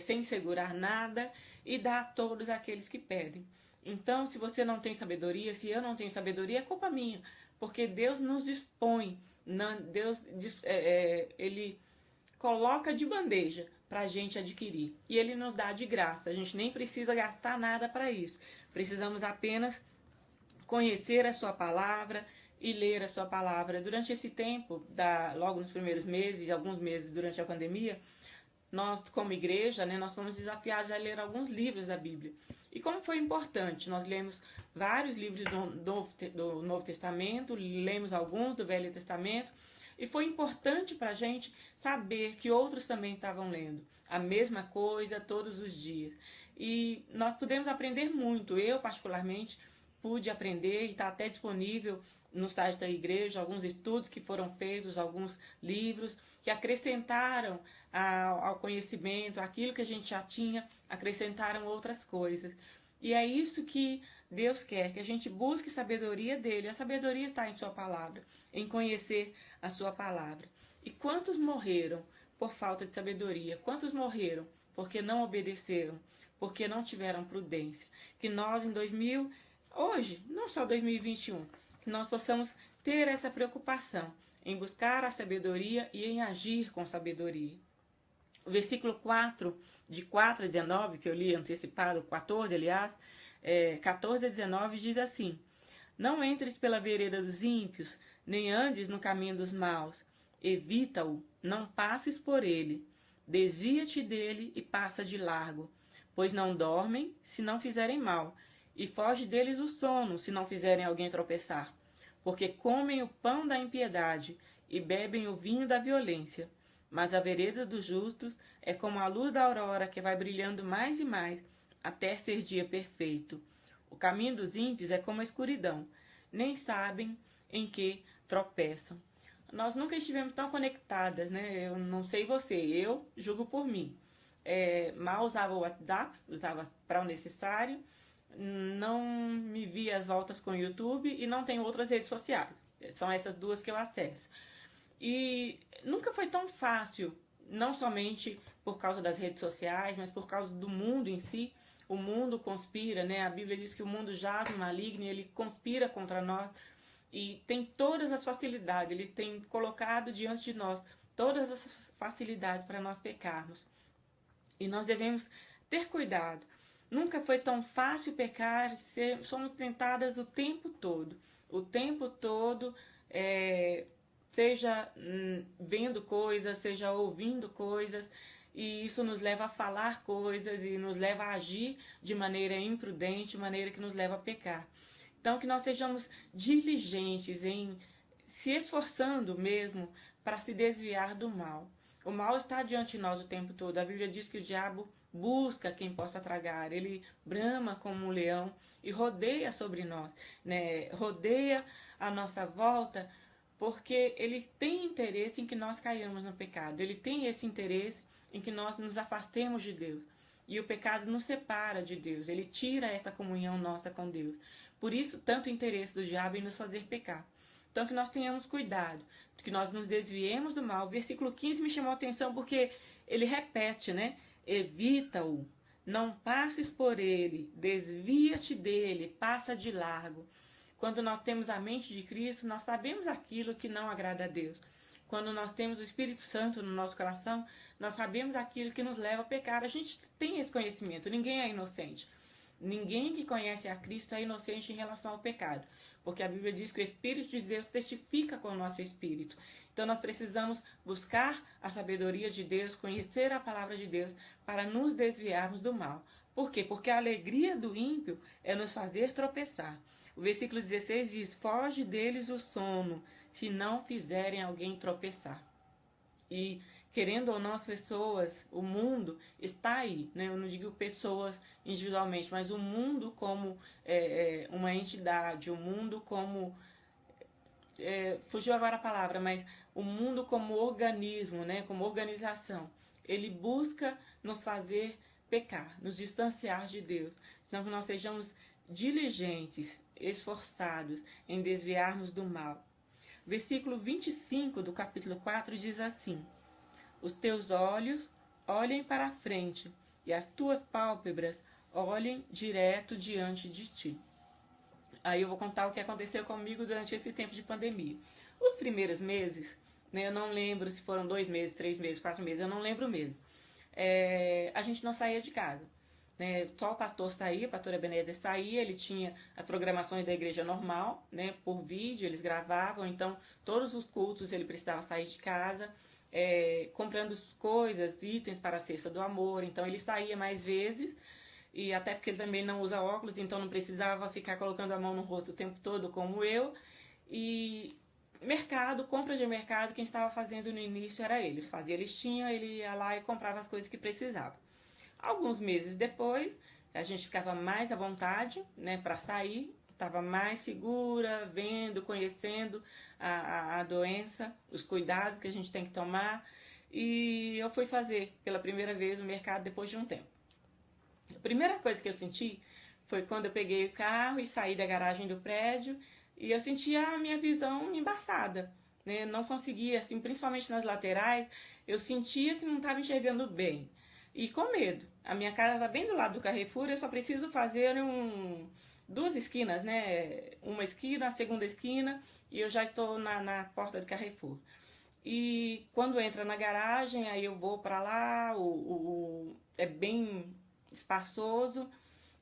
sem segurar nada e dá a todos aqueles que pedem. Então, se você não tem sabedoria, se eu não tenho sabedoria, é culpa minha, porque Deus nos dispõe, Ele coloca de bandeja para a gente adquirir. E Ele nos dá de graça. A gente nem precisa gastar nada para isso. Precisamos apenas conhecer a sua palavra e ler a sua palavra. Durante esse tempo, logo nos primeiros meses, alguns meses durante a pandemia, nós, como igreja, nós fomos desafiados a ler alguns livros da Bíblia. E como foi importante, nós lemos vários livros do Novo Testamento, lemos alguns do Velho Testamento, e foi importante para a gente saber que outros também estavam lendo a mesma coisa todos os dias. E nós pudemos aprender muito. Eu, particularmente, pude aprender, e está até disponível no site da igreja, alguns estudos que foram feitos, alguns livros que acrescentaram ao conhecimento, aquilo que a gente já tinha, acrescentaram outras coisas. E é isso que Deus quer, que a gente busque sabedoria dele. A sabedoria está em sua palavra, em conhecer a sua palavra. E quantos morreram por falta de sabedoria? Quantos morreram porque não obedeceram, porque não tiveram prudência? Que nós, em hoje, não só 2021, que nós possamos ter essa preocupação em buscar a sabedoria e em agir com sabedoria. O versículo 4, de 4 a 19, que eu li antecipado, 14, aliás, 14 a 19, diz assim: Não entres pela vereda dos ímpios, nem andes no caminho dos maus. Evita-o, não passes por ele. Desvia-te dele e passa de largo, pois não dormem se não fizerem mal, e foge deles o sono se não fizerem alguém tropeçar. Porque comem o pão da impiedade e bebem o vinho da violência. Mas a vereda dos justos é como a luz da aurora que vai brilhando mais e mais, até ser dia perfeito. O caminho dos ímpios é como a escuridão, nem sabem em que tropeçam. Nós nunca estivemos tão conectadas, né? Eu não sei você, eu julgo por mim. Mal usava o WhatsApp, usava para o necessário, não me via às voltas com o YouTube e não tenho outras redes sociais. São essas duas que eu acesso. E nunca foi tão fácil, não somente por causa das redes sociais, mas por causa do mundo em si. O mundo conspira, né? A Bíblia diz que o mundo jaz no maligno e ele conspira contra nós. E tem todas as facilidades, ele tem colocado diante de nós todas as facilidades para nós pecarmos. E nós devemos ter cuidado. Nunca foi tão fácil pecar, somos tentadas o tempo todo. O tempo todo, seja vendo coisas, seja ouvindo coisas, e isso nos leva a falar coisas e nos leva a agir de maneira imprudente, de maneira que nos leva a pecar. Então, que nós sejamos diligentes em se esforçando mesmo para se desviar do mal. O mal está diante de nós o tempo todo. A Bíblia diz que o diabo busca quem possa tragar. Ele brama como um leão e rodeia sobre nós, né? Rodeia a nossa volta, porque ele tem interesse em que nós caiamos no pecado. Ele tem esse interesse em que nós nos afastemos de Deus. E o pecado nos separa de Deus. Ele tira essa comunhão nossa com Deus. Por isso, tanto interesse do diabo em nos fazer pecar. Então, que nós tenhamos cuidado, que nós nos desviemos do mal. O versículo 15 me chamou a atenção porque ele repete, né? Evita-o, não passes por ele, desvia-te dele, passa de largo. Quando nós temos a mente de Cristo, nós sabemos aquilo que não agrada a Deus. Quando nós temos o Espírito Santo no nosso coração, nós sabemos aquilo que nos leva a pecar. A gente tem esse conhecimento, ninguém é inocente. Ninguém que conhece a Cristo é inocente em relação ao pecado, porque a Bíblia diz que o Espírito de Deus testifica com o nosso espírito. Então nós precisamos buscar a sabedoria de Deus, conhecer a palavra de Deus para nos desviarmos do mal. Por quê? Porque a alegria do ímpio é nos fazer tropeçar. O versículo 16 diz: foge deles o sono, se não fizerem alguém tropeçar. E querendo ou não, as pessoas, o mundo está aí, né? Eu não digo pessoas individualmente, mas o mundo como uma entidade, o mundo como... fugiu agora a palavra, mas o mundo como organismo, né? Como organização. Ele busca nos fazer pecar, nos distanciar de Deus. Então, que nós sejamos diligentes, esforçados em desviarmos do mal. Versículo 25 do capítulo 4 diz assim: os teus olhos olhem para a frente, e as tuas pálpebras olhem direto diante de ti. Aí eu vou contar o que aconteceu comigo durante esse tempo de pandemia. Os primeiros meses, né, eu não lembro se foram 2 meses, 3 meses, 4 meses, eu não lembro mesmo. A gente não saía de casa. Né, só o pastor saía, o pastor Ebenezer saía, ele tinha as programações da igreja normal, né, por vídeo, eles gravavam, então todos os cultos ele precisava sair de casa, comprando coisas, itens para a cesta do amor. Então ele saía mais vezes, e até porque ele também não usa óculos, então não precisava ficar colocando a mão no rosto o tempo todo como eu. E mercado, compra de mercado, quem estava fazendo no início era ele. Fazia listinha, ele ia lá e comprava as coisas que precisava. Alguns meses depois, a gente ficava mais à vontade, né, para sair, estava mais segura, vendo, conhecendo a doença, os cuidados que a gente tem que tomar. E eu fui fazer pela primeira vez o mercado depois de um tempo. A primeira coisa que eu senti foi quando eu peguei o carro e saí da garagem do prédio, e eu senti a minha visão embaçada, né? Eu não conseguia, assim, principalmente nas laterais, eu sentia que não estava enxergando bem. E com medo. A minha casa está bem do lado do Carrefour, eu só preciso fazer duas esquinas, né? Uma esquina, a segunda esquina, e eu já estou na porta do Carrefour. E quando entra na garagem, aí eu vou para lá, é bem espaçoso,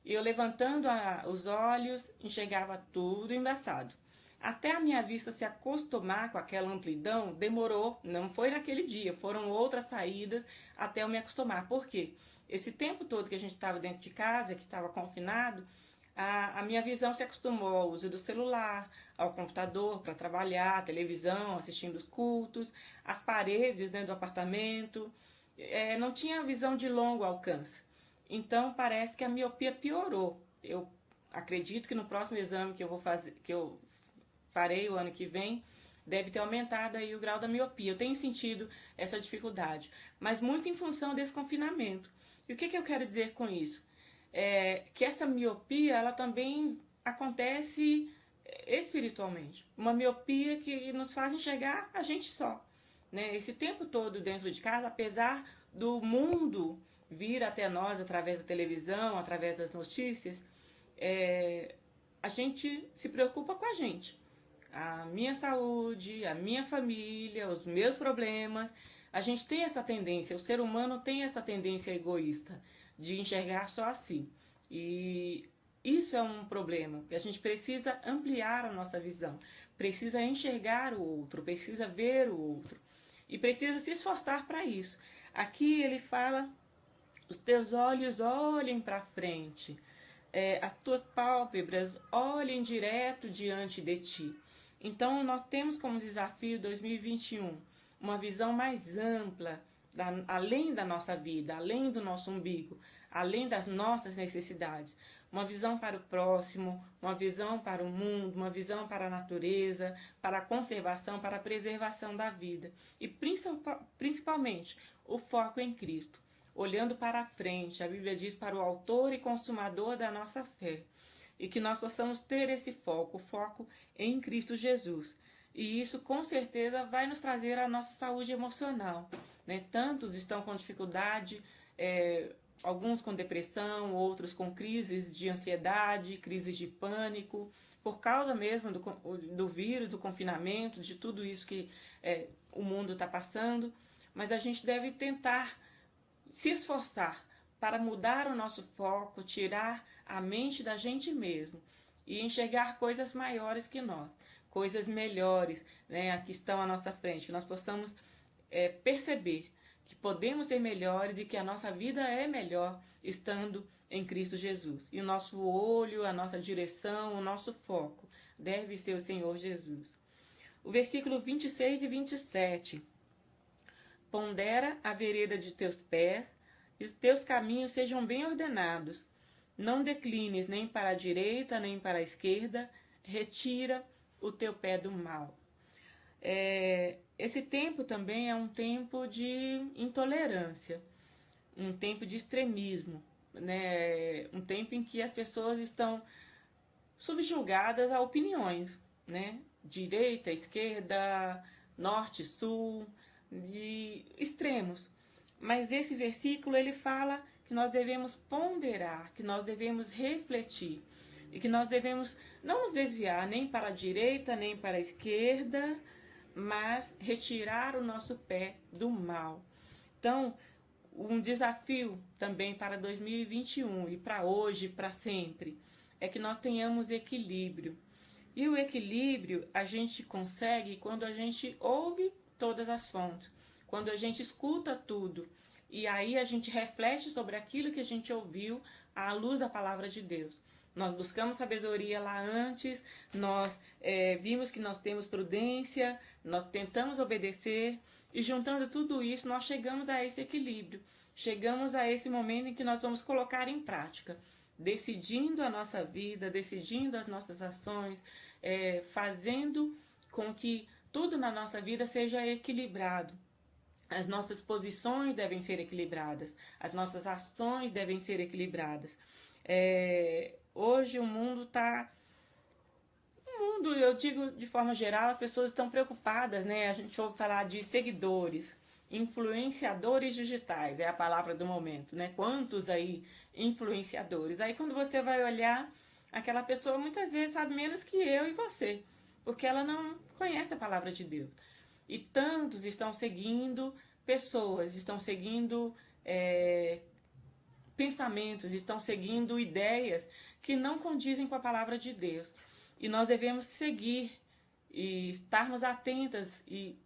e eu levantando os olhos, enxergava tudo embaçado. Até a minha vista se acostumar com aquela amplidão, demorou, não foi naquele dia, foram outras saídas até eu me acostumar. Por quê? Esse tempo todo que a gente estava dentro de casa, que estava confinado, a minha visão se acostumou ao uso do celular, ao computador para trabalhar, a televisão, assistindo os cultos, as paredes dentro do apartamento. Não tinha visão de longo alcance. Então parece que a miopia piorou. Eu acredito que no próximo exame que eu farei o ano que vem, deve ter aumentado aí o grau da miopia. Eu tenho sentido essa dificuldade, mas muito em função desse confinamento. E o que eu quero dizer com isso? Que essa miopia, ela também acontece espiritualmente. Uma miopia que nos faz enxergar a gente só, né? Esse tempo todo dentro de casa, apesar do mundo vir até nós através da televisão, através das notícias, a gente se preocupa com a gente. A minha saúde, a minha família, os meus problemas. A gente tem essa tendência, o ser humano tem essa tendência egoísta de enxergar só assim. E isso é um problema, porque a gente precisa ampliar a nossa visão, precisa enxergar o outro, precisa ver o outro e precisa se esforçar para isso. Aqui ele fala, os teus olhos olhem para frente, as tuas pálpebras olhem direto diante de ti. Então nós temos como desafio 2021 uma visão mais ampla, além da nossa vida, além do nosso umbigo, além das nossas necessidades. Uma visão para o próximo, uma visão para o mundo, uma visão para a natureza, para a conservação, para a preservação da vida. E principalmente o foco em Cristo, olhando para a frente. A Bíblia diz para o autor e consumador da nossa fé. E que nós possamos ter esse foco, o foco em Cristo Jesus. E isso com certeza vai nos trazer a nossa saúde emocional, né? Tantos estão com dificuldade, alguns com depressão, outros com crises de ansiedade, crises de pânico, por causa mesmo do vírus, do confinamento, de tudo isso que o mundo está passando. Mas a gente deve tentar se esforçar para mudar o nosso foco, tirar a mente da gente mesmo e enxergar coisas maiores que nós, coisas melhores, né, que estão à nossa frente, que nós possamos perceber que podemos ser melhores e que a nossa vida é melhor estando em Cristo Jesus. E o nosso olho, a nossa direção, o nosso foco deve ser o Senhor Jesus. O versículo 26 e 27. Pondera a vereda de teus pés, e os teus caminhos sejam bem ordenados. Não declines nem para a direita, nem para a esquerda. Retira o teu pé do mal. Esse tempo também é um tempo de intolerância, um tempo de extremismo, né? Um tempo em que as pessoas estão subjugadas a opiniões, né? Direita, esquerda, norte, sul, de extremos. Mas esse versículo ele fala que nós devemos ponderar, que nós devemos refletir e que nós devemos não nos desviar nem para a direita nem para a esquerda, mas retirar o nosso pé do mal. Então, um desafio também para 2021 e para hoje, para sempre, é que nós tenhamos equilíbrio. E o equilíbrio a gente consegue quando a gente ouve todas as fontes, quando a gente escuta tudo, e aí a gente reflete sobre aquilo que a gente ouviu à luz da palavra de Deus. Nós buscamos sabedoria lá antes, nós vimos que nós temos prudência, nós tentamos obedecer, e juntando tudo isso, nós chegamos a esse equilíbrio, chegamos a esse momento em que nós vamos colocar em prática, decidindo a nossa vida, decidindo as nossas ações, fazendo com que tudo na nossa vida seja equilibrado. As nossas posições devem ser equilibradas, as nossas ações devem ser equilibradas. Hoje o mundo está... eu digo de forma geral, as pessoas estão preocupadas, né? A gente ouve falar de seguidores, influenciadores digitais, é a palavra do momento, né? Quantos aí influenciadores? Aí quando você vai olhar, aquela pessoa muitas vezes sabe menos que eu e você, porque ela não conhece a palavra de Deus. E tantos estão seguindo pessoas, estão seguindo pensamentos, estão seguindo ideias que não condizem com a palavra de Deus. E nós devemos seguir e estarmos atentas e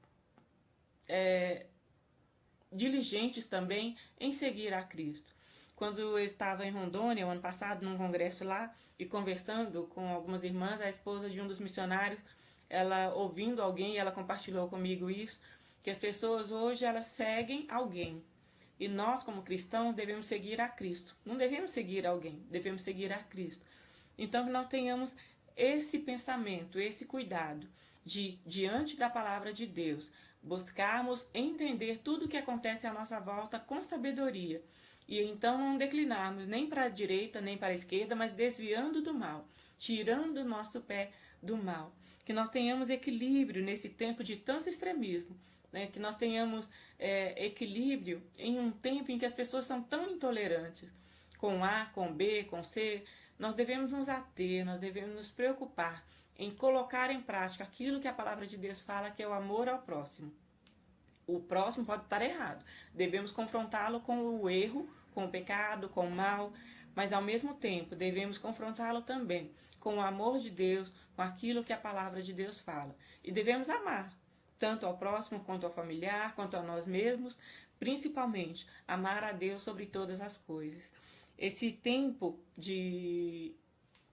diligentes também em seguir a Cristo. Quando eu estava em Rondônia, o ano passado, num congresso lá, e conversando com algumas irmãs, a esposa de um dos missionários, ela ouvindo alguém, ela compartilhou comigo isso, que as pessoas hoje, elas seguem alguém. E nós, como cristãos, devemos seguir a Cristo. Não devemos seguir alguém, devemos seguir a Cristo. Então, que nós tenhamos esse pensamento, esse cuidado de, diante da palavra de Deus, buscarmos entender tudo o que acontece à nossa volta com sabedoria. E então não declinarmos nem para a direita, nem para a esquerda, mas desviando do mal, tirando o nosso pé do mal. Que nós tenhamos equilíbrio nesse tempo de tanto extremismo, né? Que nós tenhamos equilíbrio em um tempo em que as pessoas são tão intolerantes, com A, com B, com C. Nós devemos nos ater, nós devemos nos preocupar em colocar em prática aquilo que a palavra de Deus fala, que é o amor ao próximo. O próximo pode estar errado, devemos confrontá-lo com o erro, com o pecado, com o mal, mas ao mesmo tempo devemos confrontá-lo também com o amor de Deus, com aquilo que a palavra de Deus fala. E devemos amar, tanto ao próximo, quanto ao familiar, quanto a nós mesmos, principalmente amar a Deus sobre todas as coisas. Esse tempo de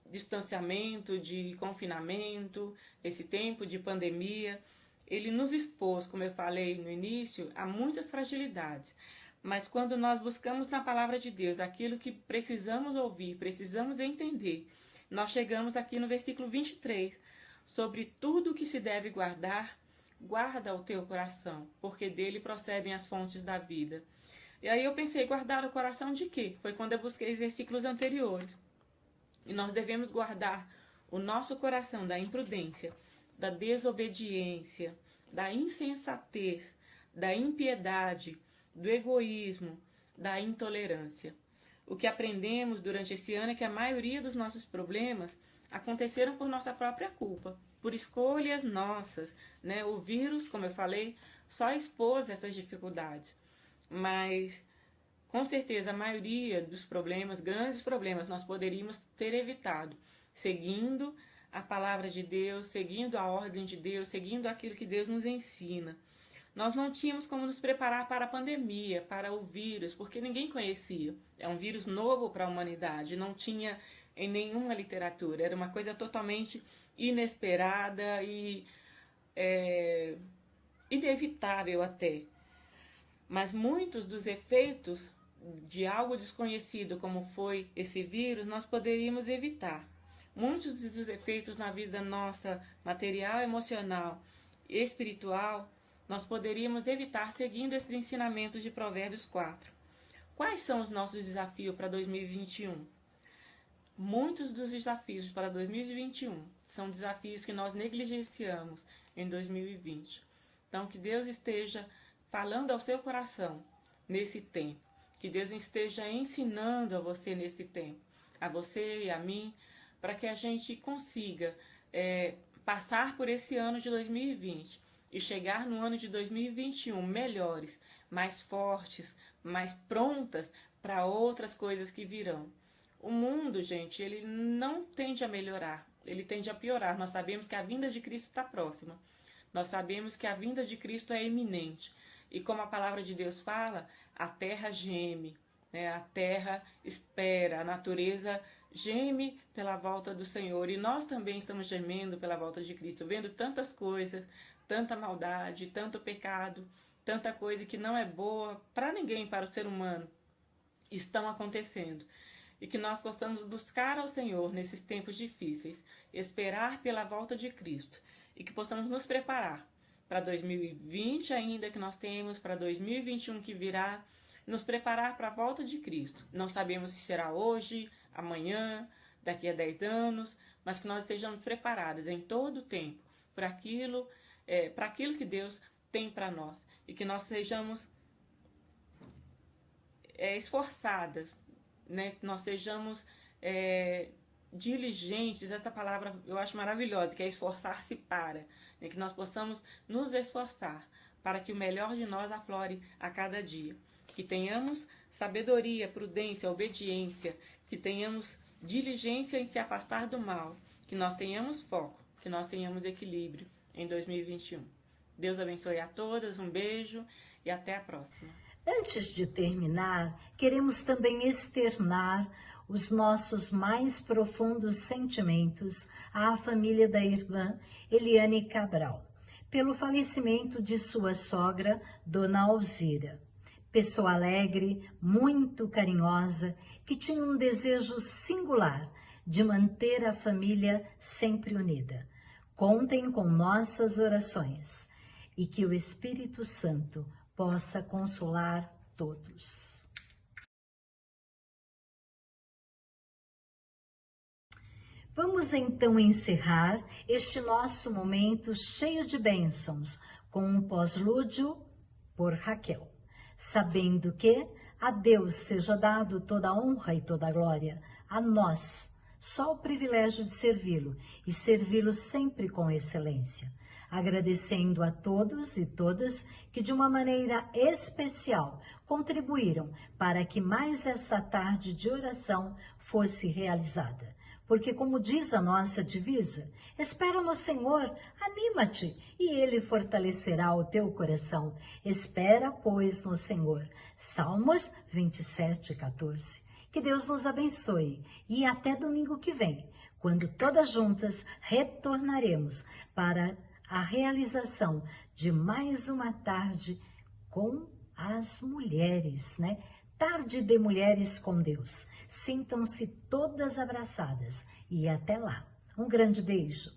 distanciamento, de confinamento, esse tempo de pandemia, ele nos expôs, como eu falei no início, a muitas fragilidades. Mas quando nós buscamos na palavra de Deus aquilo que precisamos ouvir, precisamos entender, nós chegamos aqui no versículo 23, sobre tudo que se deve guardar, guarda o teu coração, porque dele procedem as fontes da vida. E aí eu pensei, guardar o coração de quê? Foi quando eu busquei os versículos anteriores. E nós devemos guardar o nosso coração da imprudência, da desobediência, da insensatez, da impiedade, do egoísmo, da intolerância. O que aprendemos durante esse ano é que a maioria dos nossos problemas aconteceram por nossa própria culpa, por escolhas nossas, né? O vírus, como eu falei, só expôs essas dificuldades. Mas, com certeza, a maioria dos problemas, grandes problemas, nós poderíamos ter evitado, seguindo a palavra de Deus, seguindo a ordem de Deus, seguindo aquilo que Deus nos ensina. Nós não tínhamos como nos preparar para a pandemia, para o vírus, porque ninguém conhecia. É um vírus novo para a humanidade, não tinha em nenhuma literatura. Era uma coisa totalmente inesperada e inevitável até. Mas muitos dos efeitos de algo desconhecido, como foi esse vírus, nós poderíamos evitar. Muitos dos efeitos na vida nossa, material, emocional e espiritual, nós poderíamos evitar seguindo esses ensinamentos de Provérbios 4. Quais são os nossos desafios para 2021? Muitos dos desafios para 2021 são desafios que nós negligenciamos em 2020. Então, que Deus esteja falando ao seu coração nesse tempo. Que Deus esteja ensinando a você nesse tempo, a você e a mim, para que a gente consiga passar por esse ano de 2020 e chegar no ano de 2021 melhores, mais fortes, mais prontas para outras coisas que virão. O mundo, gente, ele não tende a melhorar, ele tende a piorar. Nós sabemos que a vinda de Cristo está próxima. Nós sabemos que a vinda de Cristo é iminente. E como a palavra de Deus fala, a terra geme, né? A terra espera, a natureza geme pela volta do Senhor. E nós também estamos gemendo pela volta de Cristo, vendo tantas coisas, tanta maldade, tanto pecado, tanta coisa que não é boa para ninguém, para o ser humano, estão acontecendo. E que nós possamos buscar ao Senhor nesses tempos difíceis, esperar pela volta de Cristo, e que possamos nos preparar para 2020 ainda que nós temos, para 2021 que virá, nos preparar para a volta de Cristo. Não sabemos se será hoje, amanhã, daqui a 10 anos, mas que nós estejamos preparados em todo o tempo para aquilo que Deus tem para nós, e que nós sejamos esforçadas, né? Que nós sejamos diligentes, essa palavra eu acho maravilhosa, que é esforçar-se para, né? Que nós possamos nos esforçar para que o melhor de nós aflore a cada dia. Que tenhamos sabedoria, prudência, obediência, que tenhamos diligência em se afastar do mal, que nós tenhamos foco, que nós tenhamos equilíbrio em 2021. Deus abençoe a todas, um beijo e até a próxima. Antes de terminar, queremos também externar os nossos mais profundos sentimentos à família da irmã Eliane Cabral, pelo falecimento de sua sogra, Dona Alzira. Pessoa alegre, muito carinhosa, que tinha um desejo singular de manter a família sempre unida. Contem com nossas orações e que o Espírito Santo possa consolar todos. Vamos então encerrar este nosso momento cheio de bênçãos com um pós-lúdio por Raquel, sabendo que a Deus seja dado toda a honra e toda a glória, a nós só o privilégio de servi-lo e servi-lo sempre com excelência, agradecendo a todos e todas que de uma maneira especial contribuíram para que mais essa tarde de oração fosse realizada. Porque, como diz a nossa divisa, espera no Senhor, anima-te, e Ele fortalecerá o teu coração. Espera, pois, no Senhor. Salmos 27:14. Que Deus nos abençoe e até domingo que vem, quando todas juntas retornaremos para a realização de mais uma tarde com as mulheres, né? Tarde de Mulheres com Deus. Sintam-se todas abraçadas e até lá. Um grande beijo.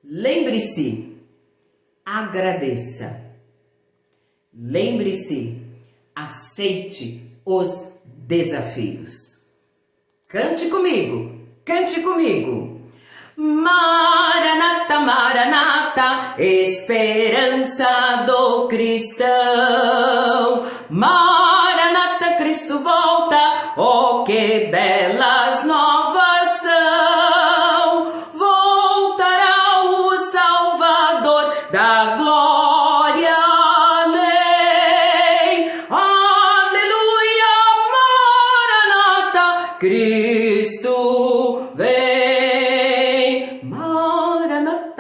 Lembre-se, agradeça. Lembre-se, aceite os desafios. Cante comigo, cante comigo. Maranata, Maranata, esperança do cristão. Maranata, Cristo volta, oh que belas novas são. Voltará o Salvador da glória além. Aleluia, Maranata, Cristo vem.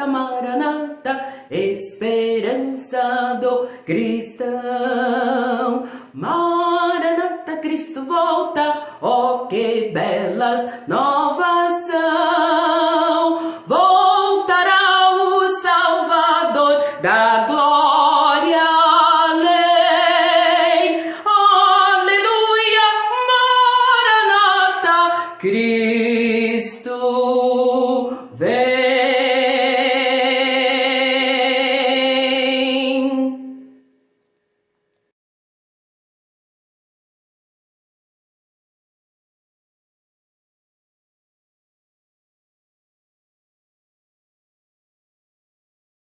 Maranata, esperança do cristão. Maranata, Cristo volta, oh que belas novas são. Voltará o Salvador da glória além. Aleluia, Maranata, Cristo